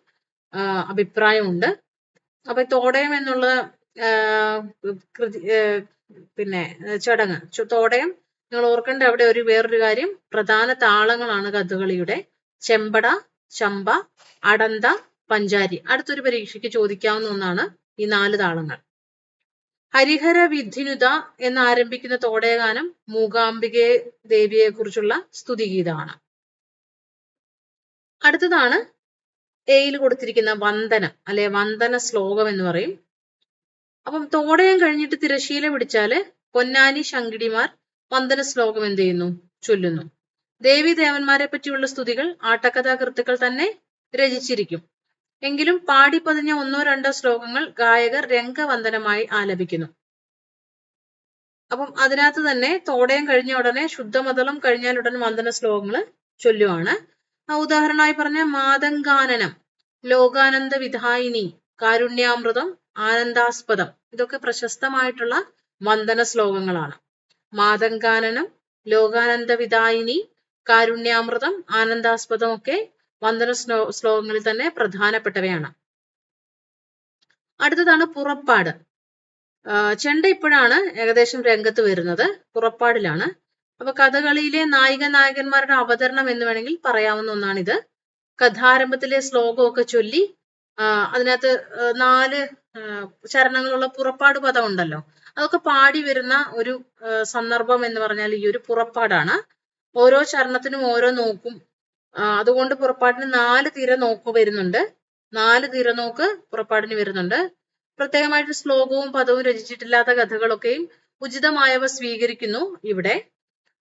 അഭിപ്രായമുണ്ട്. അപ്പൊ തോടയം എന്നുള്ള ചടങ്ങ്, തോടയം നിങ്ങൾ ഓർക്കേണ്ട അവിടെ വേറൊരു കാര്യം, പ്രധാന താളങ്ങളാണ് കഥകളിയുടെ. ചെമ്പട, ചമ്പ, അടന്ത, പഞ്ചാരി. അടുത്തൊരു പരീക്ഷയ്ക്ക് ചോദിക്കാവുന്ന ഒന്നാണ് ഈ 4 താളങ്ങൾ. ഹരിഹര വിധിനുത എന്നാരംഭിക്കുന്ന തോടയഗാനം മൂകാംബികെ ദേവിയെ കുറിച്ചുള്ള സ്തുതിഗീതമാണ്. അടുത്തതാണ് എയിൽ കൊടുത്തിരിക്കുന്ന വന്ദനം, അല്ലെ വന്ദന ശ്ലോകം എന്ന് പറയും. അപ്പം തോടയം കഴിഞ്ഞിട്ട് തിരശീല പിടിച്ചാല് പൊന്നാനി ശങ്കിടിമാർ വന്ദന ശ്ലോകം എന്ത് ചെയ്യുന്നു? ചൊല്ലുന്നു. ദേവി ദേവന്മാരെ പറ്റിയുള്ള സ്തുതികൾ ആട്ടക്കഥാകൃത്തുക്കൾ തന്നെ രചിച്ചിരിക്കും. എങ്കിലും പാടിപ്പതിഞ്ഞ 1-2 ശ്ലോകങ്ങൾ ഗായകർ രംഗവന്ദനമായി ആലപിക്കുന്നു. അപ്പം അതിനകത്ത് തന്നെ തോടയം കഴിഞ്ഞ ഉടനെ ശുദ്ധമതളം കഴിഞ്ഞാൽ ഉടൻ വന്ദന ശ്ലോകങ്ങൾ ചൊല്ലുവാണ്. ഉദാഹരണമായി പറഞ്ഞ മാതങ്കാനനം, ലോകാനന്ദ വിധായിനി, കാരുണ്യാമൃതം, ആനന്ദാസ്പദം, ഇതൊക്കെ പ്രശസ്തമായിട്ടുള്ള വന്ദന ശ്ലോകങ്ങളാണ്. മാതങ്കാനനം, ലോകാനന്ദ വിധായിനി, കാരുണ്യാമൃതം, ആനന്ദാസ്പദം ഒക്കെ വന്ദന ശ്ലോകങ്ങളിൽ തന്നെ പ്രധാനപ്പെട്ടവയാണ്. അടുത്തതാണ് പുറപ്പാട്. ചെണ്ട ഇപ്പോഴാണ് ഏകദേശം രംഗത്ത് വരുന്നത്, പുറപ്പാടിലാണ്. അപ്പൊ കഥകളിയിലെ നായിക നായകന്മാരുടെ അവതരണം എന്ന് വേണമെങ്കിൽ പറയാവുന്ന ഒന്നാണിത്. കഥാരംഭത്തിലെ ശ്ലോകമൊക്കെ ചൊല്ലി അതിനകത്ത് 4 ചരണങ്ങളുള്ള പുറപ്പാട് പദം ഉണ്ടല്ലോ, അതൊക്കെ പാടി വരുന്ന ഒരു സന്ദർഭം എന്ന് പറഞ്ഞാൽ ഈ ഒരു പുറപ്പാടാണ്. ഓരോ ചരണത്തിനും ഓരോ നോക്കും. അതുകൊണ്ട് പുറപ്പാടിന് 4 തിര നോക്ക് വരുന്നുണ്ട്. 4 തിര നോക്ക് പുറപ്പാടിന് വരുന്നുണ്ട്. പ്രത്യേകമായിട്ട് ശ്ലോകവും പദവും രചിച്ചിട്ടില്ലാത്ത കഥകളൊക്കെയും ഉചിതമായവ സ്വീകരിക്കുന്നു ഇവിടെ.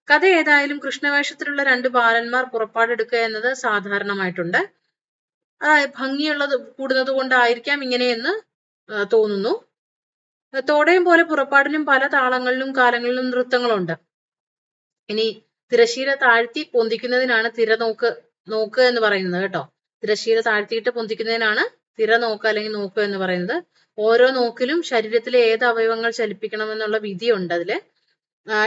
കഥ ഏതായാലും കൃഷ്ണവേഷത്തിലുള്ള 2 ബാലന്മാർ പുറപ്പാടെടുക്കുക എന്നത് സാധാരണമായിട്ടുണ്ട്. ഭംഗിയുള്ളത് കൂടുന്നത് കൊണ്ടായിരിക്കാം ഇങ്ങനെയെന്ന് തോന്നുന്നു. തോടയം പോലെ പുറപ്പാടിനും പല താളങ്ങളിലും കാലങ്ങളിലും നൃത്തങ്ങളുണ്ട്. ഇനി തിരശീല താഴ്ത്തി പൊന്തിക്കുന്നതിനാണ് നോക്ക് എന്ന് പറയുന്നത് കേട്ടോ. തിരശീല താഴ്ത്തിയിട്ട് പൊന്തിക്കുന്നതിനാണ് തിര നോക്ക് അല്ലെങ്കിൽ നോക്ക് എന്ന് പറയുന്നത്. ഓരോ നോക്കിലും ശരീരത്തിലെ ഏത് അവയവങ്ങൾ ചലിപ്പിക്കണമെന്നുള്ള വിധിയുണ്ട് അതില്.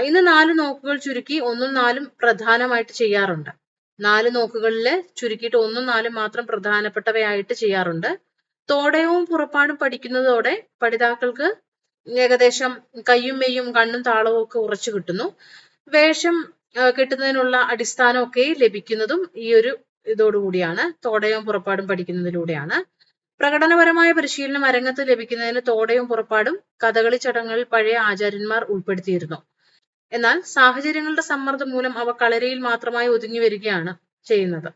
ഇന്ന് 4 നോക്കുകൾ ചുരുക്കി 1ഉം 4ഉം പ്രധാനമായിട്ട് ചെയ്യാറുണ്ട്. 4 നോക്കുകളില് ചുരുക്കിയിട്ട് 1ഉം 4ഉം മാത്രം പ്രധാനപ്പെട്ടവയായിട്ട് ചെയ്യാറുണ്ട്. തോടയവും പുറപ്പാടും പഠിക്കുന്നതോടെ പഠിതാക്കൾക്ക് ഏകദേശം കയ്യും മെയ്യും കണ്ണും താളവും ഒക്കെ ഉറച്ചു കിട്ടുന്നു. വേഷം കിട്ടുന്നതിനുള്ള അടിസ്ഥാനമൊക്കെ ലഭിക്കുന്നതും ഈ ഒരു ഇതോടുകൂടിയാണ്, തോടയവും പുറപ്പാടും പഠിക്കുന്നതിലൂടെയാണ്. പ്രകടനപരമായ പരിശീലനം അരങ്ങത്ത് ലഭിക്കുന്നതിന് തോടയും പുറപ്പാടും കഥകളി ചടങ്ങുകളിൽ പഴയ ആചാര്യന്മാർ ഉൾപ്പെടുത്തിയിരുന്നു. എന്നാൽ സാഹചര്യങ്ങളുടെ സമ്മർദ്ദം മൂലം അവ കളരിയിൽ മാത്രമായി ഒതുങ്ങി വരികയാണ് ചെയ്യുന്നത്.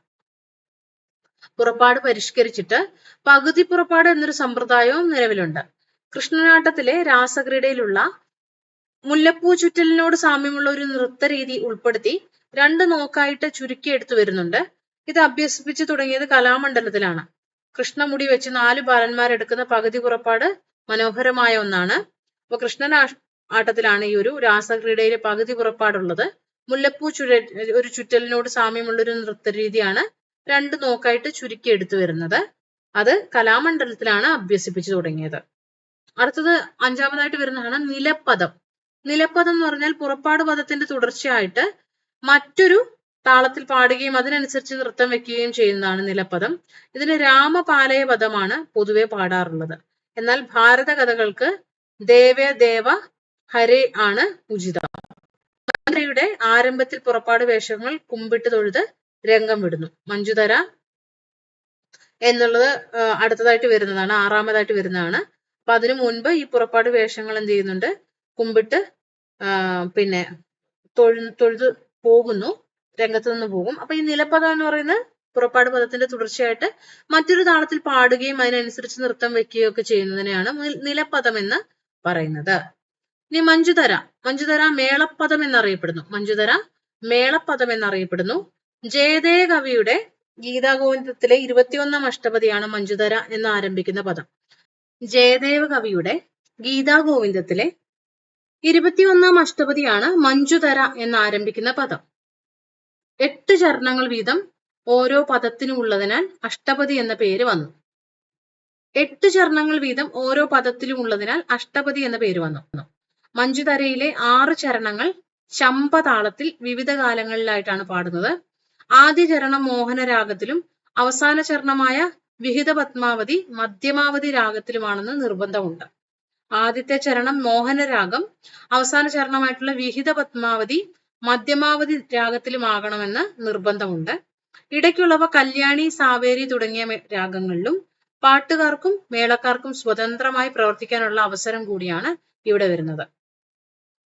പുറപ്പാട് പരിഷ്കരിച്ചിട്ട് പകുതി പുറപ്പാട് എന്നൊരു സമ്പ്രദായവും നിലവിലുണ്ട്. കൃഷ്ണനാട്ടത്തിലെ രാസക്രീഡയിലുള്ള മുല്ലപ്പൂ ചുറ്റലിനോട് സാമ്യമുള്ള ഒരു നൃത്തരീതി ഉൾപ്പെടുത്തി 2 നോക്കായിട്ട് ചുരുക്കി എടുത്തു വരുന്നുണ്ട്. ഇത് അഭ്യസിപ്പിച്ചു തുടങ്ങിയത് കലാമണ്ഡലത്തിലാണ്. കൃഷ്ണമുടി വെച്ച് 4 ബാലന്മാരെടുക്കുന്ന പകുതി പുറപ്പാട് മനോഹരമായ ഒന്നാണ്. അപ്പൊ കൃഷ്ണൻ ആട്ടത്തിലാണ് ഈ ഒരു രാസക്രീഡയിലെ പകുതി പുറപ്പാടുള്ളത്. മുല്ലപ്പൂ ഒരു ചുറ്റലിനോട് സാമ്യമുള്ള ഒരു നൃത്തരീതിയാണ് 2 നോക്കായിട്ട് ചുരുക്കി എടുത്തു വരുന്നത്. അത് കലാമണ്ഡലത്തിലാണ് അഭ്യസിപ്പിച്ചു തുടങ്ങിയത്. അടുത്തത് 5ാമതായിട്ട് വരുന്നതാണ് നിലപ്പദം. നിലപ്പദം എന്ന് പറഞ്ഞാൽ പുറപ്പാട് പദത്തിന്റെ തുടർച്ചയായിട്ട് മറ്റൊരു താളത്തിൽ പാടുകയും അതിനനുസരിച്ച് നൃത്തം വെക്കുകയും ചെയ്യുന്നതാണ് നിലപ്പദം. ഇതിന് രാമപാലയ പദമാണ് പൊതുവെ പാടാറുള്ളത്. എന്നാൽ ഭാരത കഥകൾക്ക് ദേവ ഹരേ ആണ് ഉചിതം. മഞ്ജുതരയുടെ ആരംഭത്തിൽ പുറപ്പാട് വേഷങ്ങൾ കുമ്പിട്ട് തൊഴുത് രംഗം വിടുന്നു. മഞ്ജുതര എന്നുള്ളത് അടുത്തതായിട്ട് വരുന്നതാണ്, 6ാമതായിട്ട് വരുന്നതാണ്. അപ്പൊ അതിനു മുൻപ് ഈ പുറപ്പാട് വേഷങ്ങൾ എന്ത് ചെയ്യുന്നുണ്ട്, കുമ്പിട്ട് പിന്നെ തൊഴുത് പോകുന്നു, രംഗത്ത് നിന്ന് പോകും. അപ്പൊ ഈ നിലപ്പദം എന്ന് പറയുന്നത് പുറപ്പാട് പദത്തിന്റെ തുടർച്ചയായിട്ട് മറ്റൊരു താളത്തിൽ പാടുകയും അതിനനുസരിച്ച് നൃത്തം വെക്കുകയും ഒക്കെ ചെയ്യുന്നതിനെയാണ് നിലപ്പദം എന്ന് പറയുന്നത്. ഇനി മഞ്ജുതര മേളപ്പദം എന്നറിയപ്പെടുന്നു. മഞ്ജുതര മേളപ്പദം എന്നറിയപ്പെടുന്നു. ജയദേവ കവിയുടെ ഗീതാഗോവിന്ദത്തിലെ 21ാം അഷ്ടപതിയാണ് മഞ്ജുതര എന്ന് ആരംഭിക്കുന്ന പദം. ജയദേവ കവിയുടെ ഗീതാഗോവിന്ദത്തിലെ 21ാം അഷ്ടപതിയാണ് മഞ്ജുതര എന്ന് ആരംഭിക്കുന്ന പദം. 8 ചരണങ്ങൾ വീതം ഓരോ പദത്തിനും ഉള്ളതിനാൽ അഷ്ടപതി എന്ന പേര് വന്നു. 8 ചരണങ്ങൾ വീതം ഓരോ പദത്തിലും ഉള്ളതിനാൽ അഷ്ടപതി എന്ന പേര് വന്നു. മഞ്ജുതരയിലെ 6 ചരണങ്ങൾ ശംഭതാളത്തിൽ വിവിധ കാലങ്ങളിലായിട്ടാണ് പാടുന്നത്. ആദ്യ ചരണം മോഹനരാഗത്തിലും അവസാന ചരണമായ വിഹിത പത്മാവതി മധ്യമാവതി രാഗത്തിലുമാണെന്ന് നിർബന്ധമുണ്ട്. ആദ്യത്തെ ചരണം മോഹനരാഗം, അവസാന ചരണമായിട്ടുള്ള വിഹിത പത്മാവതി മധ്യമാവതി രാഗത്തിലുമാകണമെന്ന് നിർബന്ധമുണ്ട്. ഇടയ്ക്കുള്ളവ കല്യാണി, സാവേരി തുടങ്ങിയ രാഗങ്ങളിലും പാട്ടുകാർക്കും മേളക്കാർക്കും സ്വതന്ത്രമായി പ്രവർത്തിക്കാനുള്ള അവസരം കൂടിയാണ് ഇവിടെ വരുന്നത്.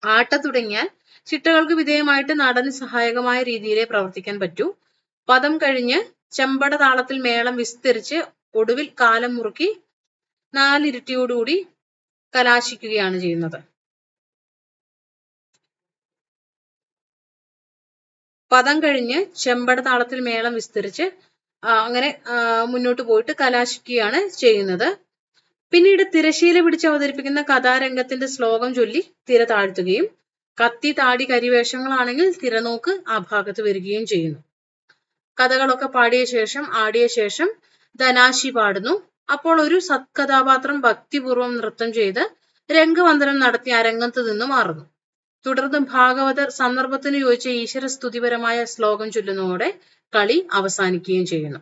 ആട്ട തുടങ്ങിയാൽ ചിട്ടകൾക്ക് വിധേയമായിട്ട് നടന് സഹായകമായ രീതിയിലേ പ്രവർത്തിക്കാൻ പറ്റൂ. പദം കഴിഞ്ഞ് ചെമ്പട താളത്തിൽ മേളം വിസ്തരിച്ച് ഒടുവിൽ കാലം മുറുക്കി 4 ഇരട്ടിയോടുകൂടി കലാശിക്കുകയാണ് ചെയ്യുന്നത്. പദം കഴിഞ്ഞ് ചെമ്പട താളത്തിൽ മേളം വിസ്തരിച്ച് അങ്ങനെ മുന്നോട്ട് പോയിട്ട് കലാശിക്കുകയാണ് ചെയ്യുന്നത്. പിന്നീട് തിരശീല പിടിച്ച് അവതരിപ്പിക്കുന്ന കഥാരംഗത്തിന്റെ ശ്ലോകം ചൊല്ലി തിര താഴ്ത്തുകയും കത്തി, താടി, കരിവേഷങ്ങളാണെങ്കിൽ തിരനോക്ക് ആ ഭാഗത്ത് വരികയും ചെയ്യുന്നു. കഥകളൊക്കെ ആടിയ ശേഷം ധനാശി പാടുന്നു. അപ്പോൾ ഒരു സത്കഥാപാത്രം ഭക്തിപൂർവ്വം നൃത്തം ചെയ്ത് രംഗവന്ദനം നടത്തി അരങ്ങത്ത് നിന്ന് മാറുന്നു. തുടർന്ന് ഭാഗവതർ സന്ദർഭത്തിന് യോജിച്ച ഈശ്വര സ്തുതിപരമായ ശ്ലോകം ചൊല്ലുന്നതോടെ കളി അവസാനിക്കുകയും ചെയ്യുന്നു.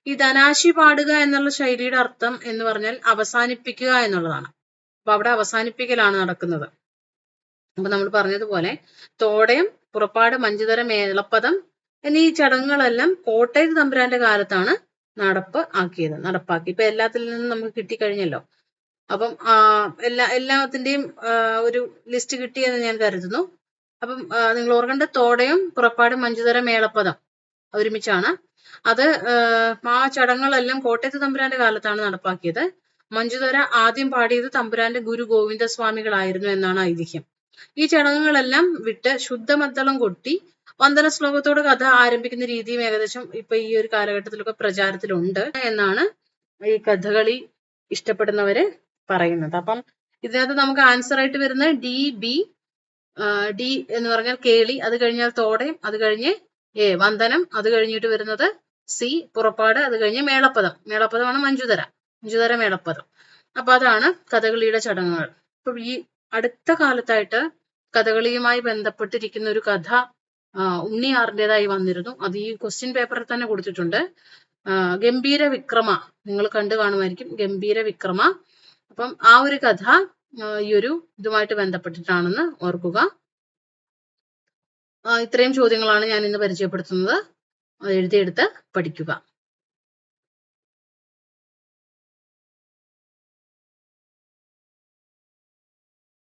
ഈ ധനാശി പാടുക എന്നുള്ള ശൈലിയുടെ അർത്ഥം എന്ന് പറഞ്ഞാൽ അവസാനിപ്പിക്കുക എന്നുള്ളതാണ്. അപ്പൊ അവിടെ അവസാനിപ്പിക്കലാണ് നടക്കുന്നത്. അപ്പൊ നമ്മൾ പറഞ്ഞതുപോലെ തോടയം പുറപ്പാട്, മഞ്ജുതര, മേളപ്പദം എന്നീ ചടങ്ങുകളെല്ലാം കോട്ടയത്ത് തമ്പുരാന്റെ കാലത്താണ് നടപ്പാക്കി. ഇപ്പൊ എല്ലാത്തിൽ നിന്നും നമുക്ക് കിട്ടിക്കഴിഞ്ഞല്ലോ. അപ്പം എല്ലാത്തിന്റെയും ഒരു ലിസ്റ്റ് കിട്ടിയെന്ന് ഞാൻ കരുതുന്നു. അപ്പം നിങ്ങൾ ഓർക്കേണ്ട തോടയം, പുറപ്പാട്, മഞ്ജുതര, മേളപ്പദം ഒരുമിച്ചാണ്. അത് ആ ചടങ്ങുകളെല്ലാം കോട്ടയത്ത് തമ്പുരാന്റെ കാലത്താണ് നടപ്പാക്കിയത്. മഞ്ജുതര ആദ്യം പാടിയത് തമ്പുരാന്റെ ഗുരു ഗോവിന്ദസ്വാമികളായിരുന്നു എന്നാണ് ഐതിഹ്യം. ഈ ചടങ്ങുകളെല്ലാം വിട്ട് ശുദ്ധമദ്ദളം കൊട്ടി വന്ദന ശ്ലോകത്തോട് കഥ ആരംഭിക്കുന്ന രീതിയും ഏകദേശം ഇപ്പൊ ഈ ഒരു കാലഘട്ടത്തിലൊക്കെ പ്രചാരത്തിലുണ്ട് എന്നാണ് ഈ കഥകളി ഇഷ്ടപ്പെടുന്നവര് പറയുന്നത്. അപ്പം ഇതിനകത്ത് നമുക്ക് ആൻസർ ആയിട്ട് വരുന്ന ഡി എന്ന് പറഞ്ഞാൽ കേളി, അത് കഴിഞ്ഞാൽ തോടയം, അത് കഴിഞ്ഞ് വന്ദനം, അത് കഴിഞ്ഞിട്ട് വരുന്നത് സി പുറപ്പാട്, അത് കഴിഞ്ഞ് മേളപ്പദമാണ് മഞ്ജുതര മേളപ്പദം. അപ്പൊ അതാണ് കഥകളിയുടെ ചടങ്ങുകൾ. അപ്പൊ ഈ അടുത്ത കാലത്തായിട്ട് കഥകളിയുമായി ബന്ധപ്പെട്ടിരിക്കുന്ന ഒരു കഥ ഉണ്ണിയാറിൻ്റെതായി വന്നിരുന്നു. അത് ഈ ക്വസ്റ്റ്യൻ പേപ്പറിൽ തന്നെ കൊടുത്തിട്ടുണ്ട്. ഗംഭീര വിക്രമ, നിങ്ങൾ കണ്ടു കാണുമായിരിക്കും, ഗംഭീര വിക്രമ. അപ്പം ആ ഒരു കഥ ഈ ഒരു ഇതുമായിട്ട് ബന്ധപ്പെട്ടിട്ടാണെന്ന് ഓർക്കുക. ഇത്രയും ചോദ്യങ്ങളാണ് ഞാൻ ഇന്ന് പരിചയപ്പെടുത്തുന്നത്. എഴുതിയെടുത്ത് പഠിക്കുക.